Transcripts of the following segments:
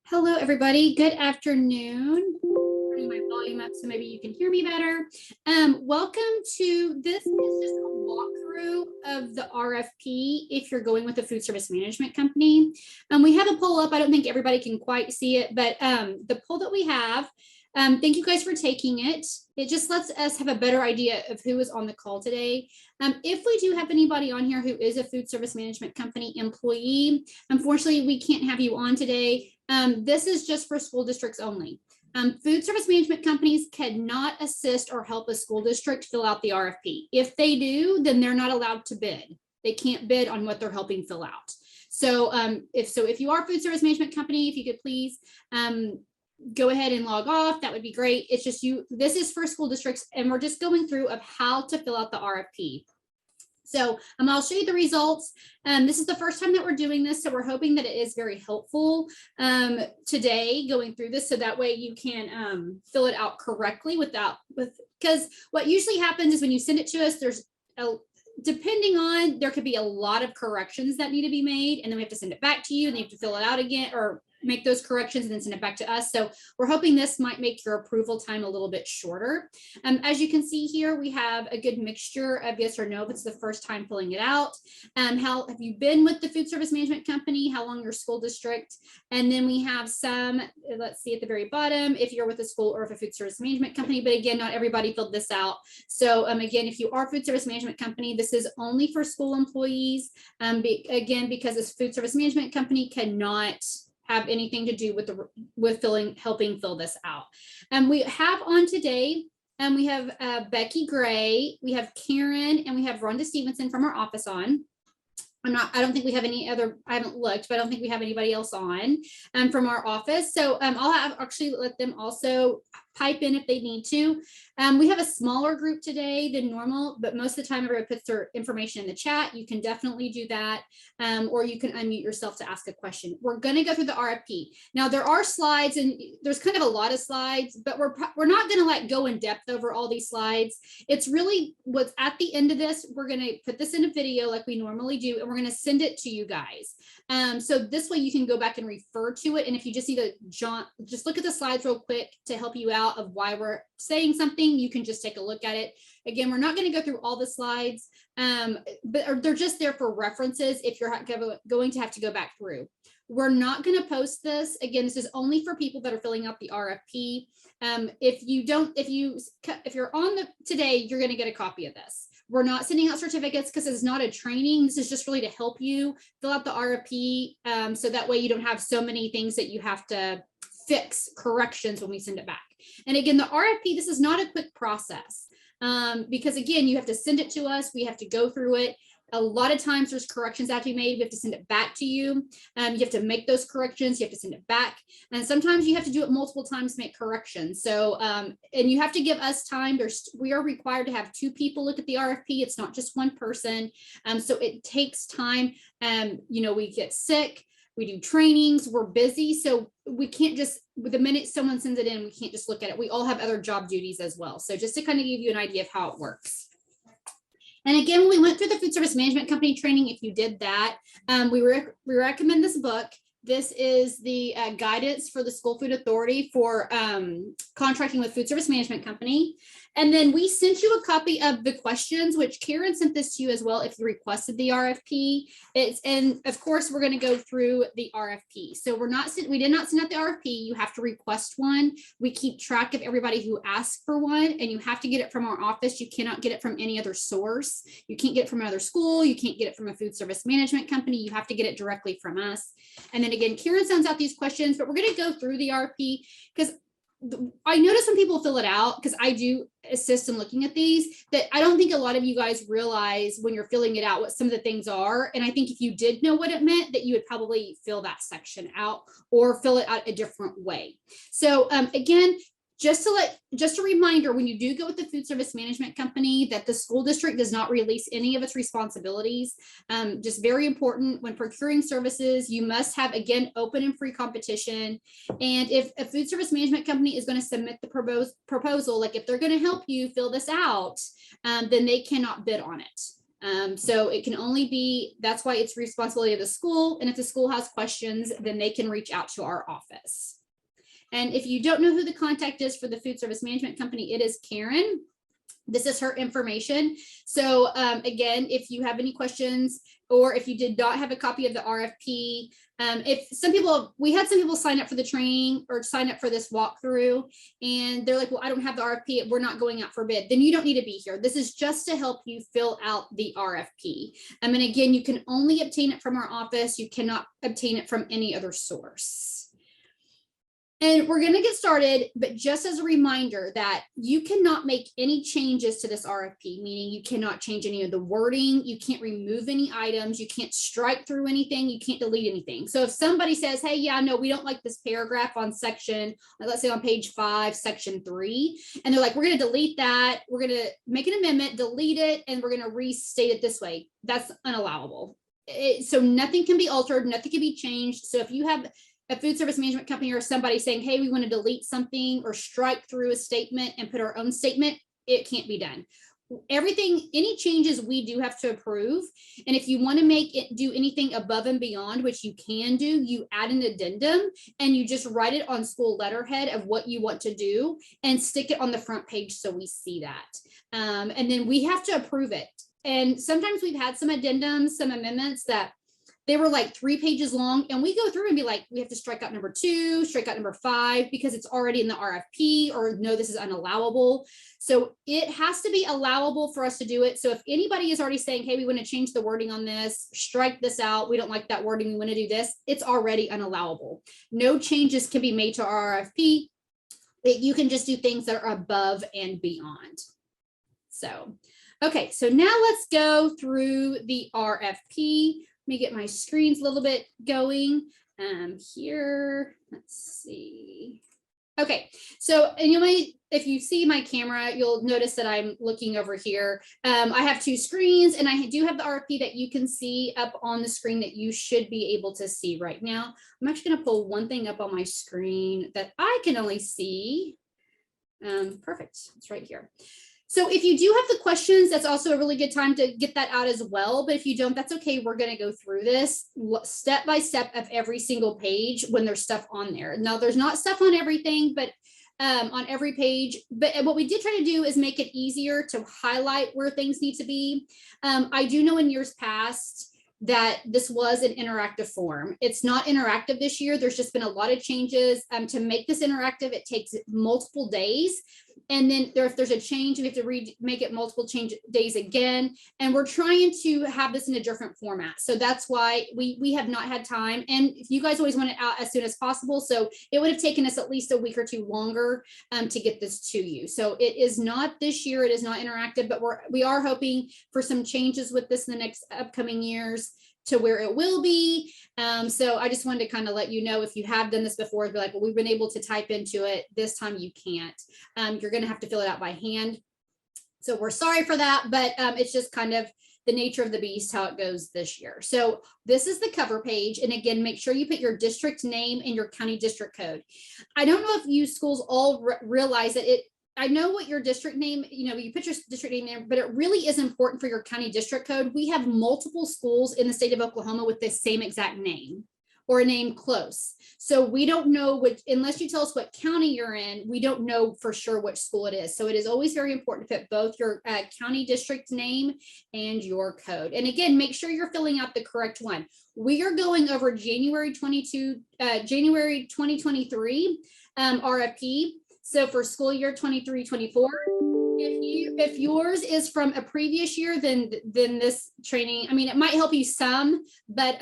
Hello, everybody. Good afternoon. Turning my volume up so maybe you can hear me better. Welcome to this is just a walkthrough of the RFP if you're going with a food service management company. We have a poll up. I don't think everybody can quite see it, but the poll that we have, thank you guys for taking it. It just lets us have a better idea of who is on the call today. If we do have anybody on here who is a food service management company employee, unfortunately, we can't have you on today. This is just for school districts only. Food service management companies cannot assist or help a school district fill out the RFP. If they do, then they're not allowed to bid. They can't bid on what they're helping fill out. So if you are a food service management company, if you could please go ahead and log off, that would be great. It's just this is for school districts, and we're just going through of how to fill out the RFP. So I'll show you the results. This is the first time that we're doing this, so we're hoping that it is very helpful today going through this, so that way you can fill it out correctly because what usually happens is when you send it to us, there could be a lot of corrections that need to be made, and then we have to send it back to you, and you have to fill it out again or make those corrections and then send it back to us. So we're hoping this might make your approval time a little bit shorter. As you can see here, we have a good mixture of yes or no if it's the first time filling it out. How have you been with the food service management company? How long your school district? And then we have some, let's see at the very bottom, if you're with a school or if a food service management company, but again, not everybody filled this out. So again, if you are a food service management company, this is only for school employees. Again, because this food service management company cannot have anything to do with helping fill this out. We have on today, we have Becky Gray, we have Karen, and we have Rhonda Stevenson from our office on. I don't think we have any other, I haven't looked, but I don't think we have anybody else on from our office. So I'll actually let them also pipe in if they need to. We have a smaller group today than normal, but most of the time everybody puts their information in the chat. You can definitely do that, or you can unmute yourself to ask a question. We're going to go through the RFP. Now there are slides, and there's kind of a lot of slides, but we're not going to like go in depth over all these slides. It's really what's at the end of this. We're going to put this in a video like we normally do, and we're going to send it to you guys. So this way you can go back and refer to it. And if you just need to just look at the slides real quick to help you out of why we're saying something, you can just take a look at it. Again, we're not going to go through all the slides, but they're just there for references if you're going to have to go back through. We're not going to post this. Again, this is only for people that are filling out the RFP. If you're on today, you're going to get a copy of this. We're not sending out certificates because it's not a training. This is just really to help you fill out the RFP. So that way you don't have so many things that you have to fix corrections when we send it back. And again, the RFP, this is not a quick process because again, you have to send it to us. We have to go through it. A lot of times there's corrections that have to be made. We have to send it back to you. You have to make those corrections. You have to send it back. And sometimes you have to do it multiple times to make corrections. So, and you have to give us time. We are required to have 2 people look at the RFP. It's not just one person. So it takes time. We get sick. We do trainings, we're busy. So we can't just, the minute someone sends it in, we can't just look at it. We all have other job duties as well. So just to kind of give you an idea of how it works. And again, when we went through the food service management company training, if you did that, we recommend this book. This is the guidance for the school food authority for contracting with food service management company. And then we sent you a copy of the questions, which Karen sent this to you as well if you requested the RFP. And of course, we're going to go through the RFP. So we did not send out the RFP. You have to request one. We keep track of everybody who asked for one, and you have to get it from our office. You cannot get it from any other source. You can't get it from another school. You can't get it from a food service management company. You have to get it directly from us. And then again, Karen sends out these questions, but we're going to go through the RFP because I notice when people fill it out, because I do assist in looking at these, that I don't think a lot of you guys realize when you're filling it out what some of the things are. And I think if you did know what it meant, that you would probably fill that section out or fill it out a different way. So again, just a reminder, when you do go with the food service management company, that the school district does not release any of its responsibilities. Just very important, when procuring services, you must have, again, open and free competition. And if a food service management company is going to submit the proposal, like if they're going to help you fill this out, then they cannot bid on it. So it can only be, that's why it's responsibility of the school. And if the school has questions, then they can reach out to our office. And if you don't know who the contact is for the food service management company, it is Karen. This is her information. So again, if you have any questions, or if you did not have a copy of the RFP, if some people, we had some people sign up for the training or sign up for this walkthrough, and they're like, well, I don't have the RFP, we're not going out for bid, then you don't need to be here. This is just to help you fill out the RFP. And again, you can only obtain it from our office. You cannot obtain it from any other source. And we're going to get started, but just as a reminder that you cannot make any changes to this RFP, meaning you cannot change any of the wording, you can't remove any items, you can't strike through anything, you can't delete anything. So if somebody says, hey, yeah, no, we don't like this paragraph on section, let's say on page 5, section 3, and they're like, we're going to delete that, we're going to make an amendment, delete it, and we're going to restate it this way, that's unallowable. So nothing can be altered, nothing can be changed. So if you have a food service management company or somebody saying, hey, we want to delete something or strike through a statement and put our own statement, it can't be done. Everything, any changes we do have to approve. And if you want to make it do anything above and beyond, which you can do, you add an addendum and you just write it on school letterhead of what you want to do and stick it on the front page so we see that. And then we have to approve it. And sometimes we've had some addendums, some amendments that they were like 3 pages long, and we go through and be like, we have to strike out number 2, strike out number 5, because it's already in the RFP, or no, this is unallowable. So it has to be allowable for us to do it. So if anybody is already saying, hey, we want to change the wording on this, strike this out, we don't like that wording, we want to do this, it's already unallowable. No changes can be made to our RFP. You can just do things that are above and beyond. So, okay, so now let's go through the RFP. Let me get my screens a little bit going here. Let's see. Okay, so, and you might, if you see my camera, you'll notice that I'm looking over here. I have 2 screens, and I do have the RFP that you can see up on the screen that you should be able to see right now. I'm actually going to pull one thing up on my screen that I can only see. Perfect, it's right here. So if you do have the questions, that's also a really good time to get that out as well. But if you don't, that's okay. We're going to go through this step by step of every single page when there's stuff on there. Now, there's not stuff on everything, but on every page. But what we did try to do is make it easier to highlight where things need to be. I do know in years past that this was an interactive form. It's not interactive this year. There's just been a lot of changes. To make this interactive, it takes multiple days. And then if there's a change, we have to make it multiple days again. And we're trying to have this in a different format. So that's why we have not had time. And you guys always want it out as soon as possible. So it would have taken us at least a week or 2 longer to get this to you. So it is not this year. It is not interactive, but we are hoping for some changes with this in the next upcoming years to where it will be. So I just wanted to kind of let you know, if you have done this before, be like, well, we've been able to type into it. This time you can't. You're going to have to fill it out by hand. So we're sorry for that, but it's just kind of the nature of the beast, how it goes this year. So this is the cover page. And again, make sure you put your district name and your county district code. I don't know if you schools all realize that I know what your district name, you put your district name there, but it really is important for your county district code. We have multiple schools in the state of Oklahoma with the same exact name or a name close. So we don't know which, unless you tell us what county you're in, we don't know for sure which school it is. So it is always very important to put both your county district name and your code. And again, make sure you're filling out the correct one. We are going over January 2023 RFP. So for school year 23-24, if yours is from a previous year, then this training, I mean, it might help you some, but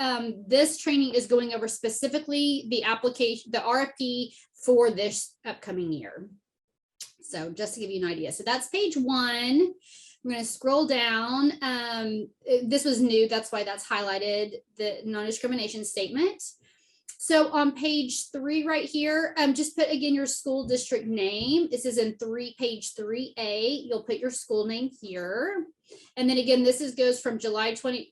this training is going over specifically the application, the RFP for this upcoming year. So just to give you an idea. So that's page 1. I'm going to scroll down. This was new. That's why that's highlighted, the non-discrimination statement. So on page 3 right here, just put again your school district name. This is in page 3A. You'll put your school name here. And then again, this goes from July 24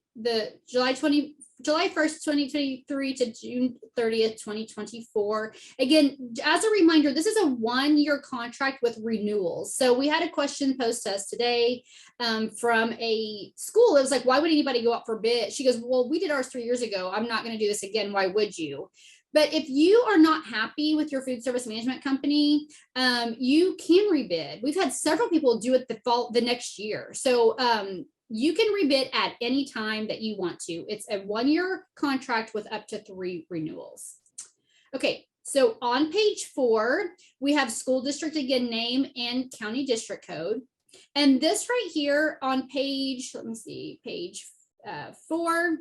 July 1st, 2023 to June 30th, 2024. Again, as a reminder, this is a 1-year contract with renewals. So we had a question posed to us today from a school. It was like, why would anybody go out for bid? She goes, well, we did ours 3 years ago. I'm not going to do this again. Why would you? But if you are not happy with your food service management company, you can rebid. We've had several people do it the next year. So you can rebid at any time that you want to. It's a 1-year contract with up to 3 renewals. Okay, so on page 4, we have school district, again, name and county district code. And this right here on page, let me see, page 4,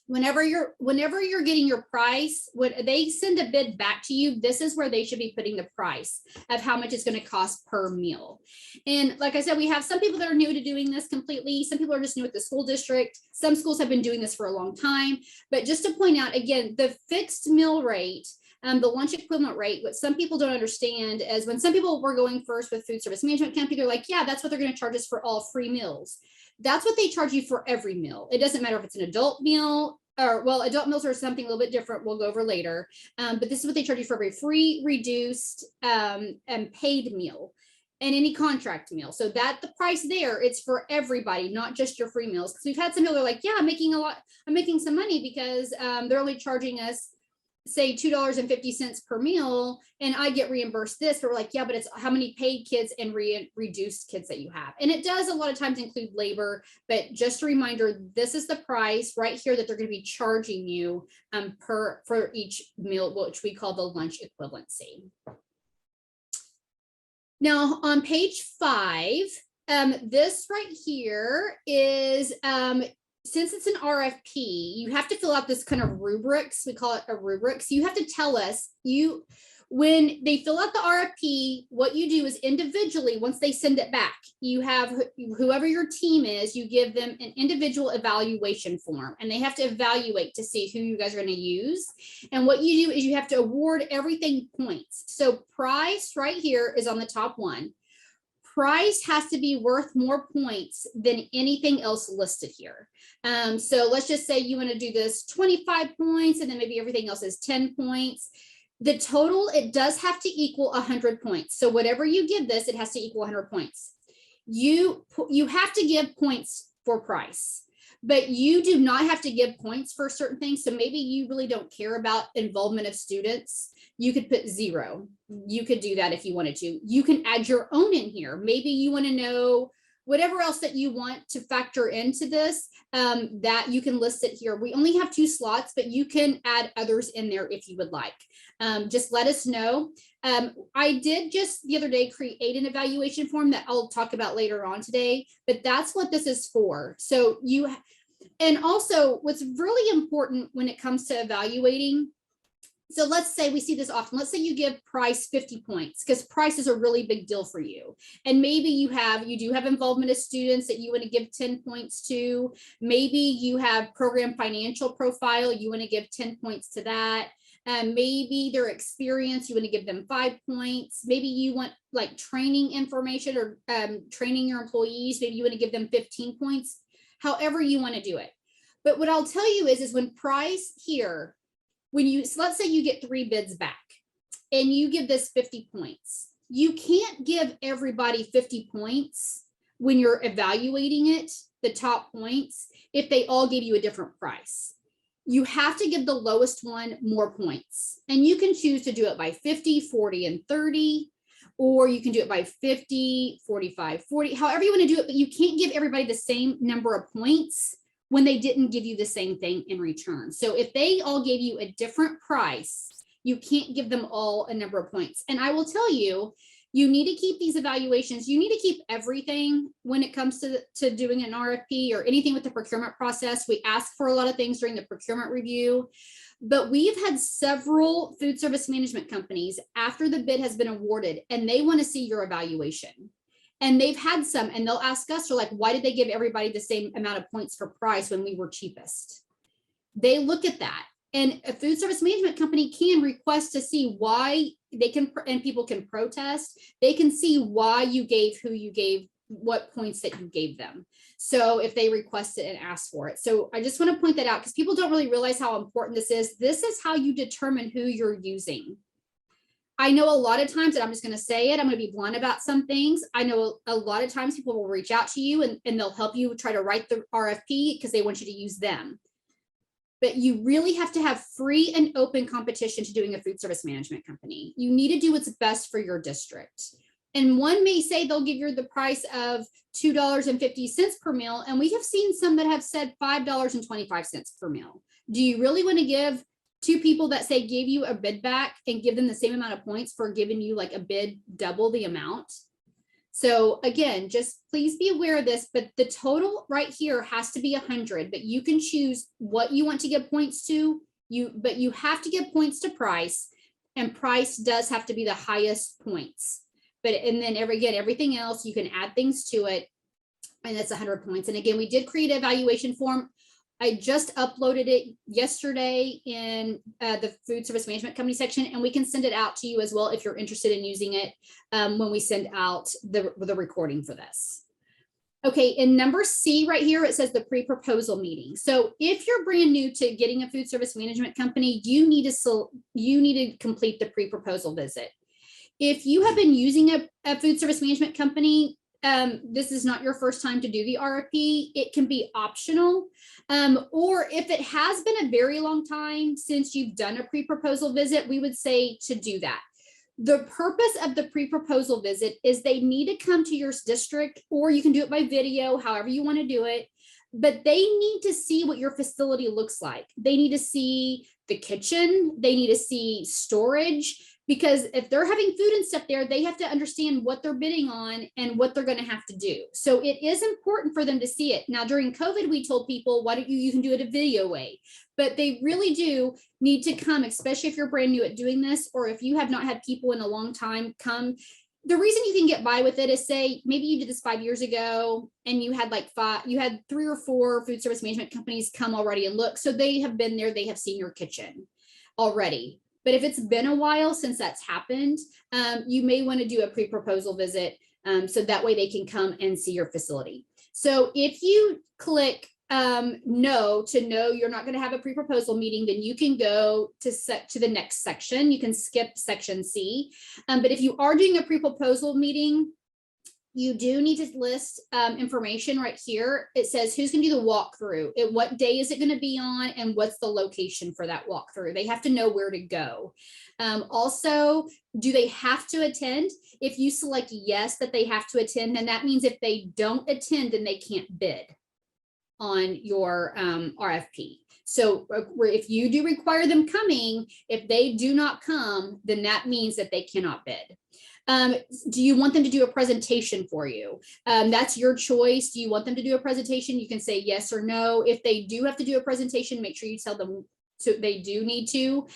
whenever you're getting your price, when they send a bid back to you, this is where they should be putting the price of how much it's going to cost per meal. And like I said, we have some people that are new to doing this completely. Some people are just new at the school district. Some schools have been doing this for a long time. But just to point out, again, the fixed meal rate, the lunch equivalent rate, what some people don't understand is when some people were going first with food service management company, they're like, yeah, that's what they're going to charge us for all free meals. That's what they charge you for every meal. It doesn't matter if it's an adult meal or, well, adult meals are something a little bit different. We'll go over later. But this is what they charge you for every free, reduced, and paid meal and any contract meal. So that the price there, it's for everybody, not just your free meals. Because we've had some people that are like, yeah, I'm making some money because they're only charging us, say, $2.50 per meal, and I get reimbursed this. But we're like, yeah, but it's how many paid kids and reduced kids that you have. And it does a lot of times include labor, but just a reminder, this is the price right here that they're going to be charging you for each meal, which we call the lunch equivalency. Now on page 5, this right here is since it's an RFP, you have to fill out this kind of rubrics. We call it a rubric. So you have to tell us, when they fill out the RFP, what you do is individually, once they send it back, you have whoever your team is, you give them an individual evaluation form, and they have to evaluate to see who you guys are going to use. And what you do is you have to award everything points. So price right here is on the top one. Price has to be worth more points than anything else listed here. So let's just say you want to do this 25 points, and then maybe everything else is 10 points. The total, it does have to equal 100 points. So whatever you give this, it has to equal 100 points. You have to give points for price, but you do not have to give points for certain things. So maybe you really don't care about involvement of students. You could put 0. You could do that if you wanted to. You can add your own in here. Maybe you want to know whatever else that you want to factor into this, that you can list it here. We only have 2 slots, but you can add others in there if you would like. Just let us know. I did just the other day create an evaluation form that I'll talk about later on today, but that's what this is for. So and also what's really important when it comes to evaluating, so let's say we see this often. Let's say you give price 50 points because price is a really big deal for you. And maybe you do have involvement of students that you want to give 10 points to. Maybe you have program financial profile. You want to give 10 points to that. Maybe their experience, you want to give them 5 points. Maybe you want like training information or training your employees. Maybe you want to give them 15 points, however you want to do it. But what I'll tell you is when price here, so let's say you get 3 bids back and you give this 50 points, you can't give everybody 50 points when you're evaluating it, the top points, if they all gave you a different price. You have to give the lowest one more points, and you can choose to do it by 50, 40, and 30, or you can do it by 50, 45, 40, however you want to do it, but you can't give everybody the same number of points when they didn't give you the same thing in return. So if they all gave you a different price, you can't give them all a number of points. And I will tell you, you need to keep these evaluations. You need to keep everything when it comes to doing an RFP or anything with the procurement process. We ask for a lot of things during the procurement review, but we've had several food service management companies after the bid has been awarded, and they want to see your evaluation. And they've had some, and they'll ask us, they're like, why did they give everybody the same amount of points for price when we were cheapest? They look at that. And a food service management company can request to see why they can, and people can protest. They can see why you gave who you gave what points that you gave them. So if they request it and ask for it. So I just want to point that out because people don't really realize how important this is. This is how you determine who you're using. I know a lot of times, and I'm just going to say it, I'm going to be blunt about some things. I know a lot of times people will reach out to you and they'll help you try to write the RFP because they want you to use them. But you really have to have free and open competition to doing a food service management company. You need to do what's best for your district. And one may say they'll give you the price of $2.50 per meal. And we have seen some that have said $5.25 per meal. Do you really want to give two people that say gave you a bid back and give them the same amount of points for giving you like a bid double the amount? So again, just please be aware of this, but the total right here has to be 100, but you can choose what you want to give points to, but you have to give points to price, and price does have to be the highest points. But, and then everything else, you can add things to it, and that's 100 points. And again, we did create an evaluation form. I just uploaded it yesterday in the food service management company section, and we can send it out to you as well if you're interested in using it when we send out the recording for this. Okay, in number C right here, it says the pre-proposal meeting. So if you're brand new to getting a food service management company, you need to complete the pre-proposal visit. If you have been using a food service management company, this is not your first time to do the RFP, it can be optional. Or if it has been a very long time since you've done a pre-proposal visit, we would say to do that. The purpose of the pre-proposal visit is they need to come to your district, or you can do it by video, however you want to do it, but they need to see what your facility looks like. They need to see the kitchen, they need to see storage, because if they're having food and stuff there, they have to understand what they're bidding on and what they're going to have to do. So it is important for them to see it. Now, during COVID, we told people, why don't you can do it a video way, but they really do need to come, especially if you're brand new at doing this, or if you have not had people in a long time come. The reason you can get by with it is, say, maybe you did this 5 years ago and you had you had 3 or 4 food service management companies come already and look. So they have been there, they have seen your kitchen already. But if it's been a while since that's happened, you may want to do a pre-proposal visit so that way they can come and see your facility. So if you click no to know you're not going to have a pre-proposal meeting, then you can go to the next section. You can skip section C. But if you are doing a pre-proposal meeting, you do need to list information right here. It says who's going to do the walkthrough, what day is it going to be on, and what's the location for that walkthrough. They have to know where to go. Also, do they have to attend? If you select yes, that they have to attend, then that means if they don't attend, then they can't bid on your RFP. So if you do require them coming, if they do not come, then that means that they cannot bid. Do you want them to do a presentation for you? That's your choice. Do you want them to do a presentation? You can say yes or no. If they do have to do a presentation, make sure you tell them they do need to,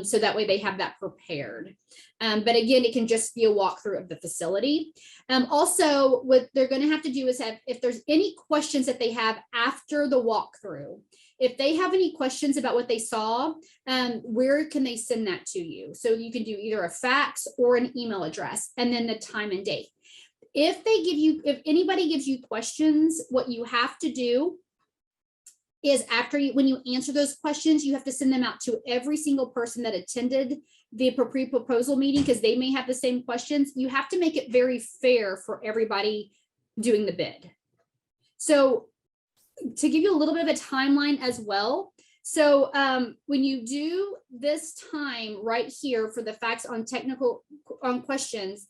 so that way they have that prepared. But again, it can just be a walkthrough of the facility. Also, what they're going to have to do is if there's any questions that they have after the walkthrough, if they have any questions about what they saw, where can they send that to you? So you can do either a fax or an email address, and then the time and date. If anybody gives you questions, what you have to do is when you answer those questions, you have to send them out to every single person that attended the pre-proposal meeting, because they may have the same questions. You have to make it very fair for everybody doing the bid. So to give you a little bit of a timeline as well. So when you do this time right here for the facts on technical questions,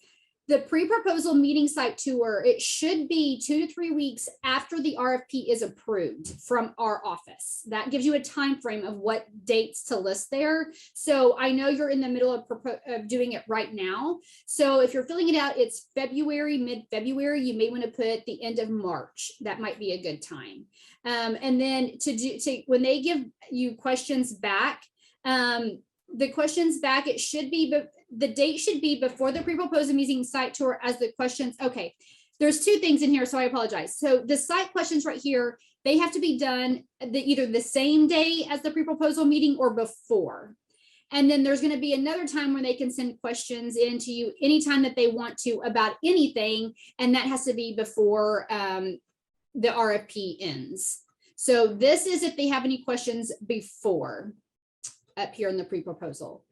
the pre-proposal meeting site tour, it should be 2 to 3 weeks after the RFP is approved from our office. That gives you a time frame of what dates to list there. So I know you're in the middle of doing it right now. So if you're filling it out, it's February, mid-February, you may want to put the end of March. That might be a good time. And then when they give you questions back, the questions back, it should be, the date should be before the pre-proposal meeting site tour as the questions. Okay, there's 2 things in here, so I apologize. So the site questions right here, they have to be done either the same day as the pre-proposal meeting or before. And then there's going to be another time when they can send questions in to you anytime that they want to about anything. And that has to be before the RFP ends. So this is if they have any questions before up here in the pre-proposal.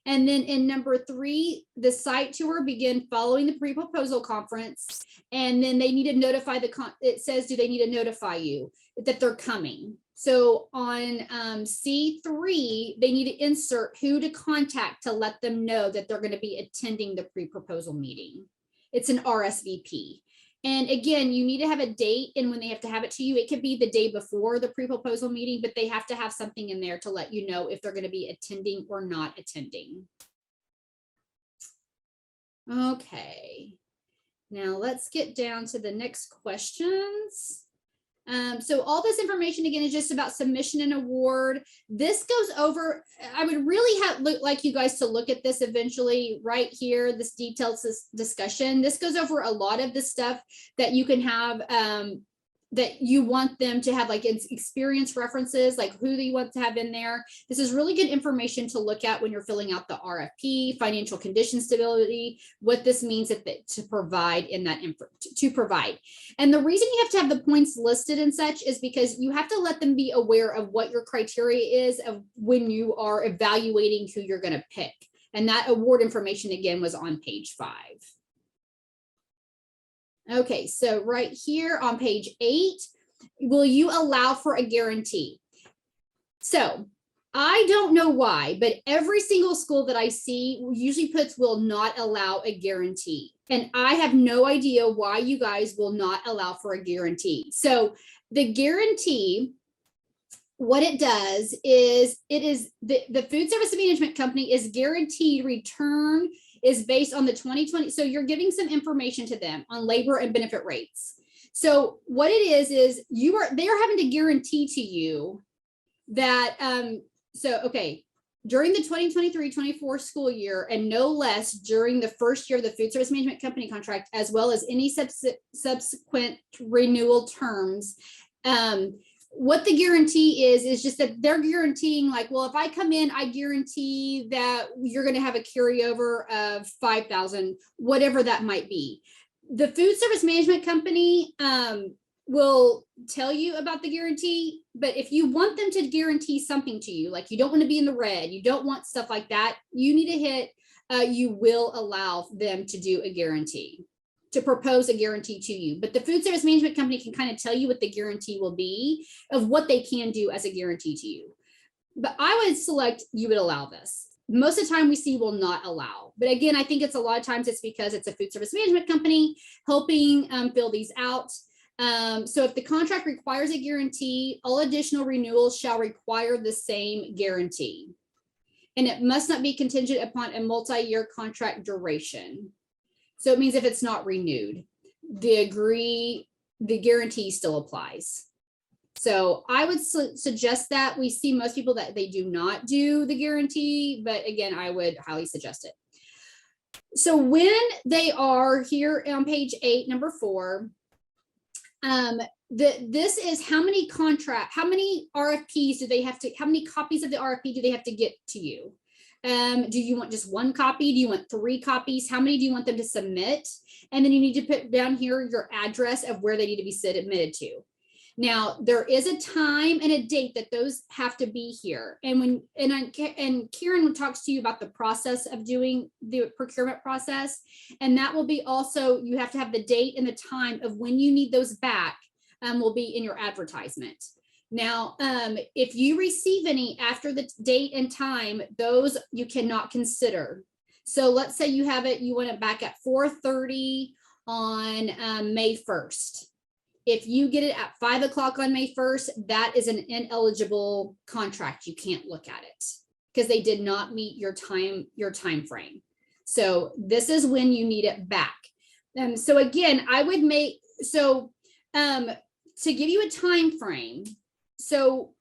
And then in number 3, the site tour begin following the pre-proposal conference. And then they need to notify it says, do they need to notify you that they're coming? So on C3, they need to insert who to contact to let them know that they're going to be attending the pre-proposal meeting. It's an RSVP. And again, you need to have a date and when they have to have it to you. It could be the day before the pre-proposal meeting, but they have to have something in there to let you know if they're going to be attending or not attending. Okay, now let's get down to the next questions. So all this information again is just about submission and award. This goes over, I would really like you guys to look at this eventually right here, this detailed discussion. This goes over a lot of the stuff that you can have, that you want them to have, like experience references, like who do you want to have in there. This is really good information to look at when you're filling out the RFP, financial condition stability, what this means to provide in that to provide. And the reason you have to have the points listed and such is because you have to let them be aware of what your criteria is of when you are evaluating who you're going to pick. And that award information again was on page 5. Okay, so right here on page 8, will you allow for a guarantee? So I don't know why, but every single school that I see usually puts will not allow a guarantee. And I have no idea why you guys will not allow for a guarantee. So the guarantee, what it does is the food service management company is guaranteed return is based on the 2020. So you're giving some information to them on labor and benefit rates. So what it is they're having to guarantee to you that, okay, during the 2023-24 school year and no less during the first year of the food service management company contract, as well as any subsequent renewal terms, what the guarantee is just that they're guaranteeing, like, well, if I come in, I guarantee that you're going to have a carryover of 5,000, whatever that might be. The food service management company will tell you about the guarantee, but if you want them to guarantee something to you, like you don't want to be in the red, you don't want stuff like that, you need to hit, you will allow them to do a guarantee, to propose a guarantee to you. But the food service management company can kind of tell you what the guarantee will be of what they can do as a guarantee to you. But I would select you would allow this. Most of the time we see will not allow. But again, I think it's a lot of times it's because it's a food service management company helping fill these out. So if the contract requires a guarantee, all additional renewals shall require the same guarantee. And it must not be contingent upon a multi-year contract duration. So it means if it's not renewed, the guarantee still applies. So I would suggest that. We see most people that they do not do the guarantee, but again, I would highly suggest it. So when they are here on page 8, number 4, this is how many RFPs do they have to, how many copies of the RFP do they have to get to you? Do you want just 1 copy? Do you want 3 copies? How many do you want them to submit? And then you need to put down here your address of where they need to be submitted to. Now, there is a time and a date that those have to be here. And Karen talks to you about the process of doing the procurement process. And that will be also, you have to have the date and the time of when you need those back, will be in your advertisement. Now, if you receive any after the date and time, those you cannot consider. So let's say you have it, you want it back at 4:30 on May 1st. If you get it at 5 o'clock on May 1st, that is an ineligible contract. You can't look at it because they did not meet your time frame. So this is when you need it back. So again, I would make, so to give you a time frame, so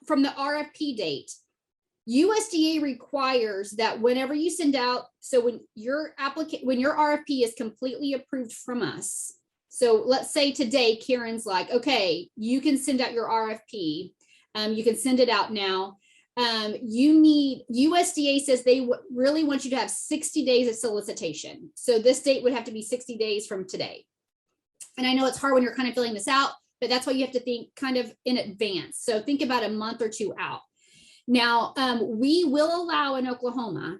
from the RFP date, USDA requires that whenever you send out, so when your RFP is completely approved from us, so let's say today, Karen's like, okay, you can send out your RFP. You can send it out now. USDA says they really want you to have 60 days of solicitation. So this date would have to be 60 days from today. And I know it's hard when you're kind of filling this out, but that's why you have to think kind of in advance. So think about a month or two out. Now, we will allow in Oklahoma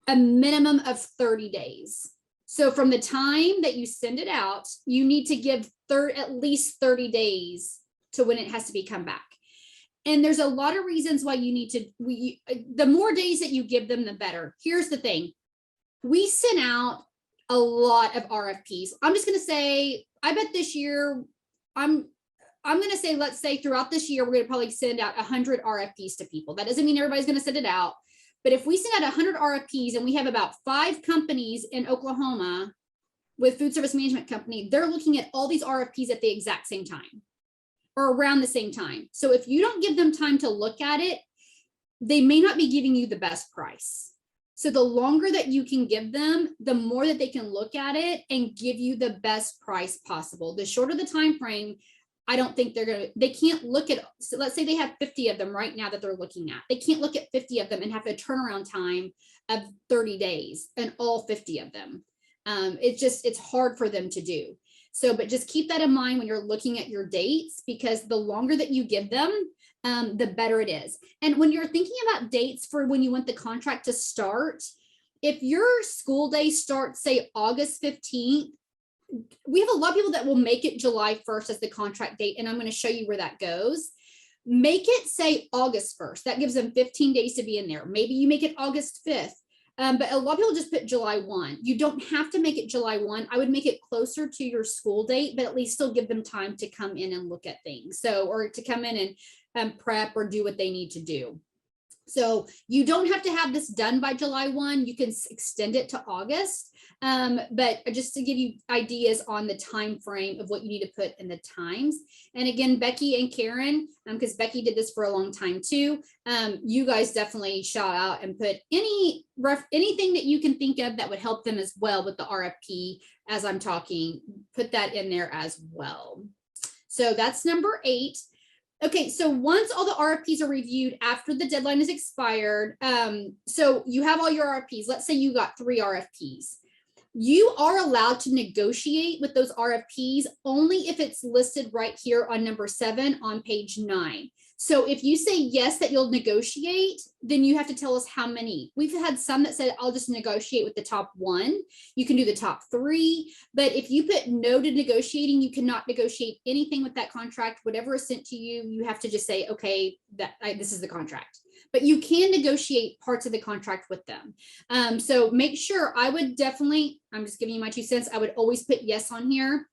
a minimum of 30 days. So from the time that you send it out, you need to give at least 30 days to when it has to be come back. And there's a lot of reasons why you need to, the more days that you give them, the better. Here's the thing. We sent out a lot of RFPs. I'm just going to say, I bet this year, I'm going to say, let's say throughout this year, we're going to probably send out 100 RFPs to people. That doesn't mean everybody's going to send it out. But if we send out 100 RFPs and we have about 5 companies in Oklahoma with food service management company, they're looking at all these RFPs at the exact same time or around the same time. So if you don't give them time to look at it, they may not be giving you the best price. So the longer that you can give them, the more that they can look at it and give you the best price possible. The shorter the time frame, I don't think they can't look at, so let's say they have 50 of them right now that they're looking at. They can't look at 50 of them and have a turnaround time of 30 days and all 50 of them. It's hard for them to do. So, but just keep that in mind when you're looking at your dates, because the longer that you give them, the better it is. And when you're thinking about dates for when you want the contract to start, if your school day starts, say August 15th, we have a lot of people that will make it July 1st as the contract date. And I'm going to show you where that goes. Make it say August 1st. That gives them 15 days to be in there. Maybe you make it August 5th. But a lot of people just put July 1. You don't have to make it July 1. I would make it closer to your school date, but at least still give them time to come in and look at things. So, or to come in and prep or do what they need to do. So you don't have to have this done by July 1. You can extend it to August. But just to give you ideas on the time frame of what you need to put in the times. And again, Becky and Karen, because Becky did this for a long time too, you guys definitely shout out and put anything that you can think of that would help them as well with the RFP as I'm talking, put that in there as well. So that's number 8. Okay, so once all the RFPs are reviewed after the deadline is expired, so you have all your RFPs. Let's say you got 3 RFPs. You are allowed to negotiate with those RFPs only if it's listed right here on number 7 on page 9. So if you say yes, that you'll negotiate, then you have to tell us how many. We've had some that said, I'll just negotiate with the top 1. You can do the top 3, but if you put no to negotiating, you cannot negotiate anything with that contract. Whatever is sent to you, you have to just say, okay, this is the contract. But you can negotiate parts of the contract with them. So make sure, I would definitely, I'm just giving you my 2 cents. I would always put yes on here.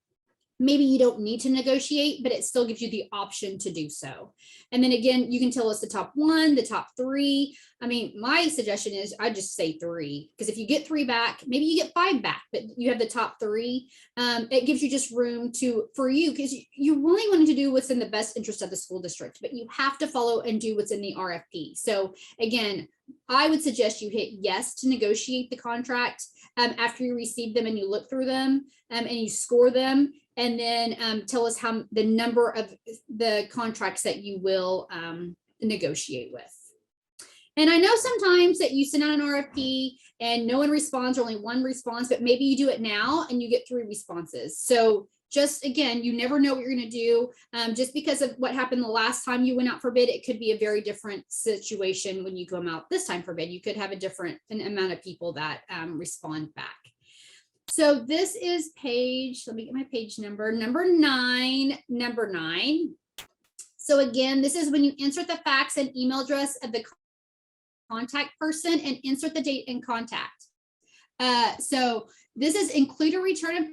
Maybe you don't need to negotiate, but it still gives you the option to do so. And then again, you can tell us the top 1, the top 3. I mean, my suggestion is I just say 3, because if you get 3 back, maybe you get 5 back, but you have the top 3. It gives you just room for you, because you really want to do what's in the best interest of the school district, but you have to follow and do what's in the RFP. So again, I would suggest you hit yes to negotiate the contract after you receive them and you look through them and you score them. And then tell us how the number of the contracts that you will negotiate with. And I know sometimes that you send out an RFP and no one responds, or only 1 response, but maybe you do it now and you get 3 responses. So just again, you never know what you're going to do. Just because of what happened the last time you went out for bid, it could be a very different situation when you come out this time for bid. You could have an amount of people that respond back. So this is page, let me get my page number 9. So again, this is when you insert the fax and email address of the contact person and insert the date and contact. So this is include a return of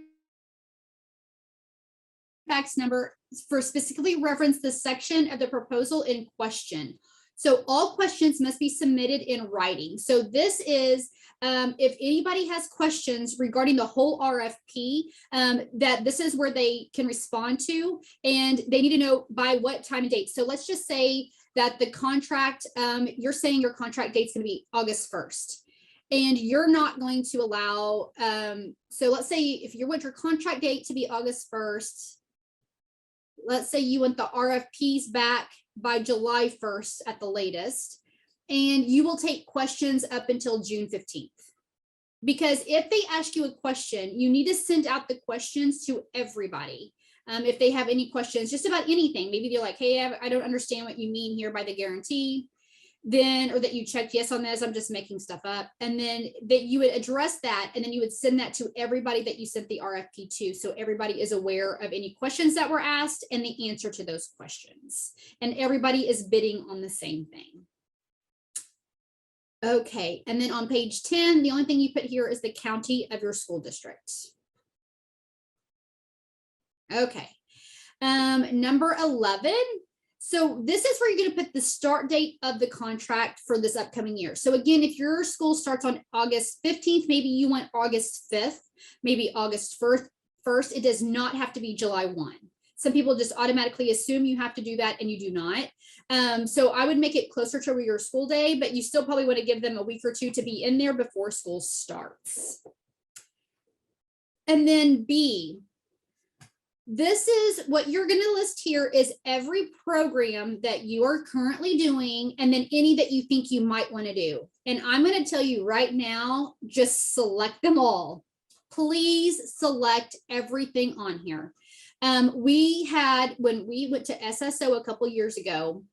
fax number for specifically reference the section of the proposal in question. So all questions must be submitted in writing. So this is if anybody has questions regarding the whole RFP, that this is where they can respond to, and they need to know by what time and date. So let's just say that the contract, you're saying your contract date's going to be August 1st. And you're not going to allow, so let's say if you want your contract date to be August 1st, let's say you want the RFPs back by July 1st at the latest. and you will take questions up until June 15th. Because if they ask you a question, you need to send out the questions to everybody. If they have any questions, just about anything, maybe they're like, hey, I don't understand what you mean here by the guarantee, then, or that you checked yes on this, I'm just making stuff up. And then that you would address that, and then you would send that to everybody that you sent the RFP to. So everybody is aware of any questions that were asked and the answer to those questions. And everybody is bidding on the same thing. Okay, and then on page 10, the only thing you put here is the county of your school district. Okay, number 11. So this is where you're going to put the start date of the contract for this upcoming year. So again, if your school starts on August 15th, maybe you want August 5th, maybe August 1st. It does not have to be July 1. Some people just automatically assume you have to do that, and you do not. So I would make it closer to your school day, but you still probably want to give them a week or two to be in there before school starts. And then B, this is what you're going to list here is every program that you are currently doing, and then any that you think you might want to do. And I'm going to tell you right now, just select them all. Please select everything on here. We had, when we went to SSO a couple years ago,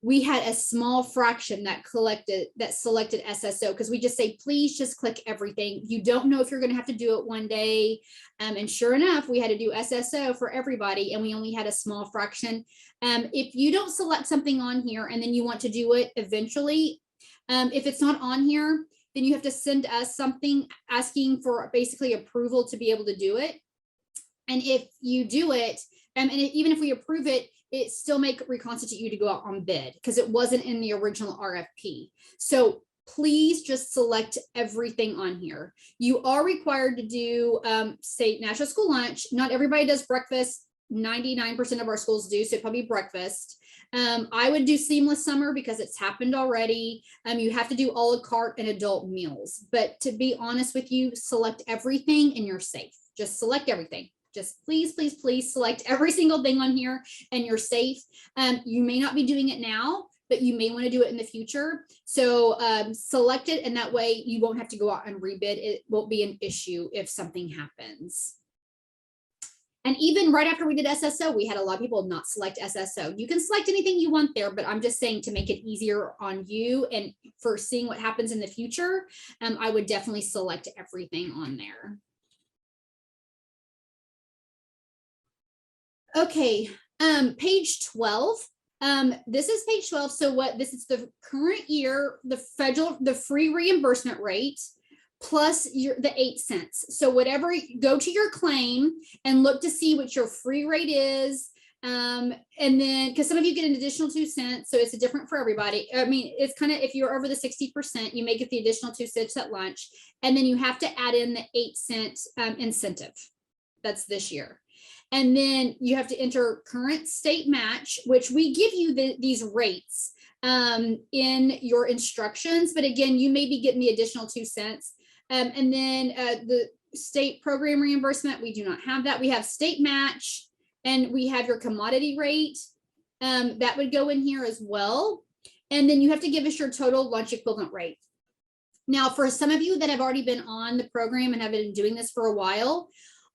we had a small fraction that selected SSO, because we just say, please just click everything. You don't know if you're going to have to do it one day. And sure enough, we had to do SSO for everybody, and we only had a small fraction. If you don't select something on here and then you want to do it eventually, if it's not on here, then you have to send us something asking for basically approval to be able to do it. And if you do it, and even if we approve it, it still may reconstitute you to go out on bid because it wasn't in the original RFP. So please just select everything on here. You are required to do, say, National School Lunch. Not everybody does breakfast. 99% of our schools do, so probably breakfast. I would do Seamless Summer because it's happened already. You have to do a la carte and adult meals. But to be honest with you, select everything and you're safe. Just select everything. Just please, please, please select every single thing on here and you're safe. You may not be doing it now, but you may want to do it in the future. So select it, and that way you won't have to go out and rebid. It won't be an issue if something happens. And even right after we did SSO, we had a lot of people not select SSO. You can select anything you want there, but I'm just saying to make it easier on you and for seeing what happens in the future, I would definitely select everything on there. Okay, page 12. This is page 12. So this is the current year, the free reimbursement rate plus the 8 cents. So whatever, go to your claim and look to see what your free rate is. And then, because some of you get an additional 2 cents, so it's different for everybody. I mean, it's kind of, if you're over the 60%, you may get the additional 2 cents at lunch, and then you have to add in the 8 cent incentive. That's this year. And then you have to enter current state match, which we give you these rates in your instructions. But again, you may be getting the additional 2 cents. And then the state program reimbursement, we do not have that. We have state match, and we have your commodity rate. That would go in here as well. And then you have to give us your total lunch equivalent rate. Now, for some of you that have already been on the program and have been doing this for a while,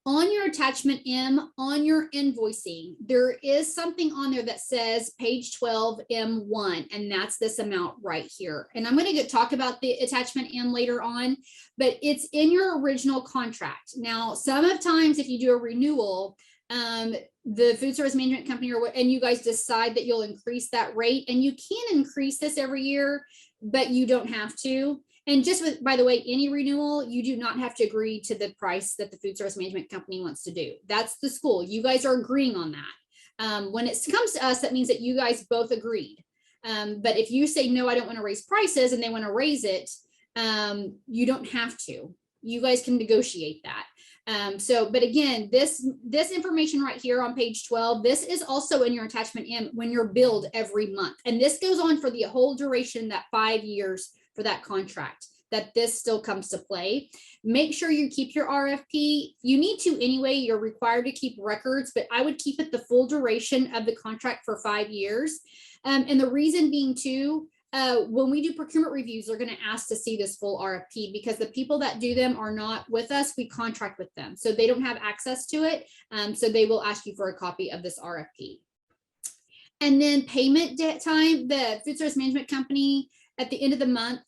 on your attachment M, on your invoicing, there is something on there that says page 12 M1, and that's this amount right here. And I'm going to talk about the attachment M later on, but it's in your original contract. Now, sometimes if you do a renewal, the food service management company and you guys decide that you'll increase that rate, and you can increase this every year, but you don't have to. And just with, by the way, any renewal, you do not have to agree to the price that the food service management company wants to do. That's the school. You guys are agreeing on that. When it comes to us, that means that you guys both agreed. But if you say, no, I don't want to raise prices, and they want to raise it, you don't have to. You guys can negotiate that. But again, this information right here on page 12, this is also in your attachment M when you're billed every month. And this goes on for the whole duration, that 5 years for that contract, that this still comes to play. Make sure you keep your RFP. You need to anyway, you're required to keep records, but I would keep it the full duration of the contract for 5 years. And the reason being too, when we do procurement reviews, they're going to ask to see this full RFP because the people that do them are not with us. We contract with them, so they don't have access to it. So they will ask you for a copy of this RFP. And then payment time, the food service management company at the end of the month,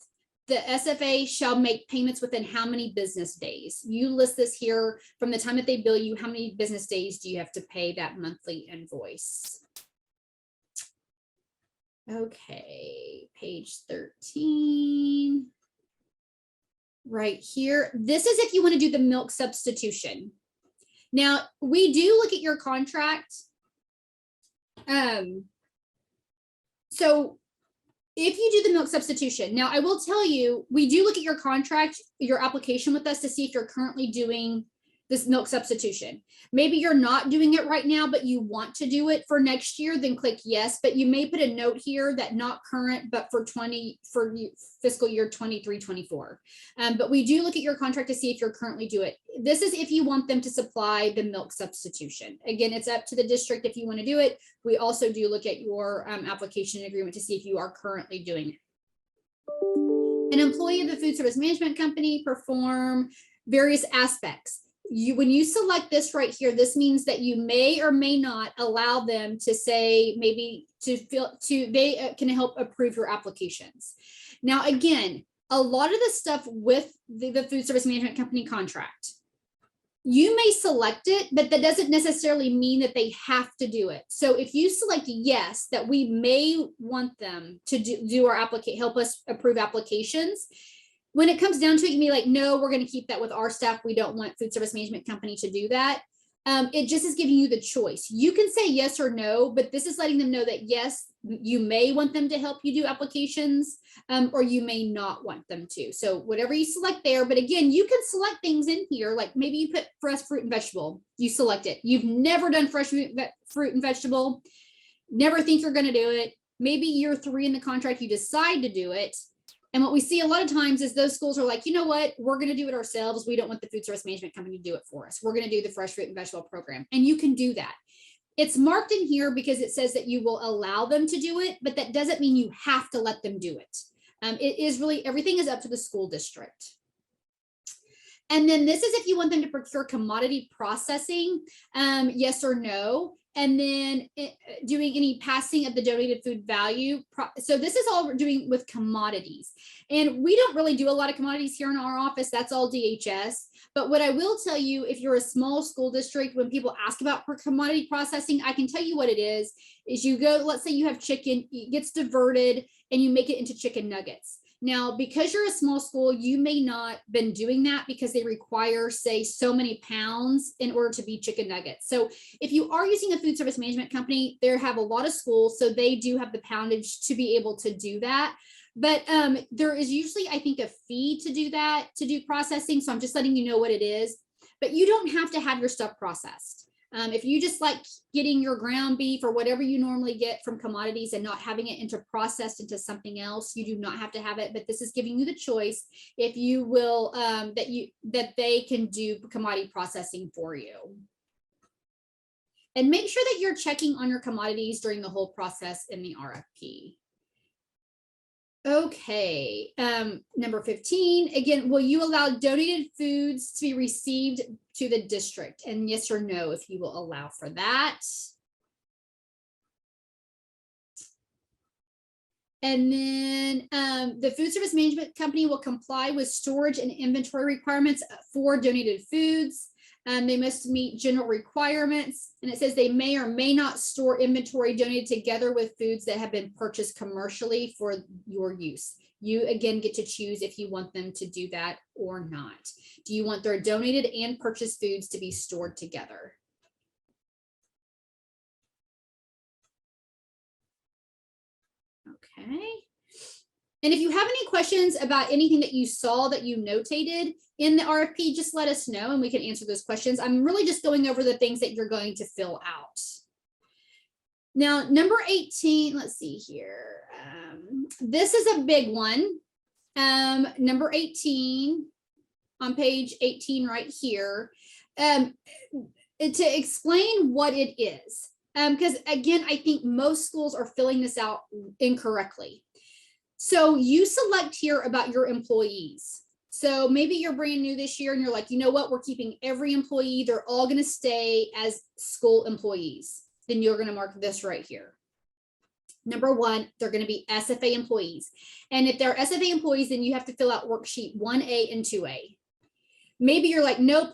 the SFA shall make payments within how many business days? You list this here from the time that they bill you, how many business days do you have to pay that monthly invoice? Okay, page 13. Right here. This is if you want to do the milk substitution. Now, we do look at your contract. So if you do the milk substitution, now I will tell you, we do look at your contract, your application with us to see if you're currently doing this milk substitution. Maybe you're not doing it right now, but you want to do it for next year, then click yes. But you may put a note here that not current, but for fiscal year 23-24. But we do look at your contract to see if you're currently doing it. This is if you want them to supply the milk substitution. Again, it's up to the district if you want to do it. We also do look at your application agreement to see if you are currently doing it. An employee of the food service management company perform various aspects. When you select this right here, this means that you may or may not allow them to say maybe they can help approve your applications. Now, again, a lot of the stuff with the food service management company contract, you may select it, but that doesn't necessarily mean that they have to do it. So if you select yes, that we may want them to do our help us approve applications. When it comes down to it, you may like, no, we're going to keep that with our staff. We don't want food service management company to do that. It just is giving you the choice. You can say yes or no, but this is letting them know that yes, you may want them to help you do applications, or you may not want them to. So whatever you select there, but again, you can select things in here, like maybe you put fresh fruit and vegetable, you select it. You've never done fresh fruit and vegetable, never think you're going to do it. Maybe year 3 in the contract, you decide to do it. And what we see a lot of times is those schools are like, you know what, we're going to do it ourselves. We don't want the food service management company to do it for us. We're going to do the fresh fruit and vegetable program. And you can do that. It's marked in here because it says that you will allow them to do it, but that doesn't mean you have to let them do it. It is really, everything is up to the school district. And then this is if you want them to procure commodity processing, yes or no. And then doing any passing of the donated food value. So this is all we're doing with commodities. And we don't really do a lot of commodities here in our office. That's all DHS. But what I will tell you, if you're a small school district, when people ask about commodity processing, I can tell you what it is you go, let's say you have chicken, it gets diverted and you make it into chicken nuggets. Now, because you're a small school, you may not been doing that because they require, say, so many pounds in order to be chicken nuggets. So if you are using a food service management company, they have a lot of schools, so they do have the poundage to be able to do that. But there is usually, I think, a fee to do that, to do processing. So I'm just letting you know what it is. But you don't have to have your stuff processed. If you just like getting your ground beef or whatever you normally get from commodities and not having it processed into something else, you do not have to have it. But this is giving you the choice, if you will, that they can do commodity processing for you. And make sure that you're checking on your commodities during the whole process in the RFP. Okay, number 15, again, will you allow donated foods to be received to the district? And yes or no, if you will allow for that. And then the food service management company will comply with storage and inventory requirements for donated foods. They must meet general requirements, and it says they may or may not store inventory donated together with foods that have been purchased commercially for your use. You again get to choose if you want them to do that or not. Do you want their donated and purchased foods to be stored together? Okay. And if you have any questions about anything that you saw that you notated in the RFP, just let us know and we can answer those questions. I'm really just going over the things that you're going to fill out. Now, number 18, let's see here. This is a big one. Number 18 on page 18 right here, to explain what it is. Because again, I think most schools are filling this out incorrectly. So you select here about your employees. So maybe you're brand new this year and you're like, you know what, we're keeping every employee. They're all going to stay as school employees. Then you're going to mark this right here. Number one, they're going to be SFA employees. And if they're SFA employees, then you have to fill out worksheet 1A and 2A. Maybe you're like, nope,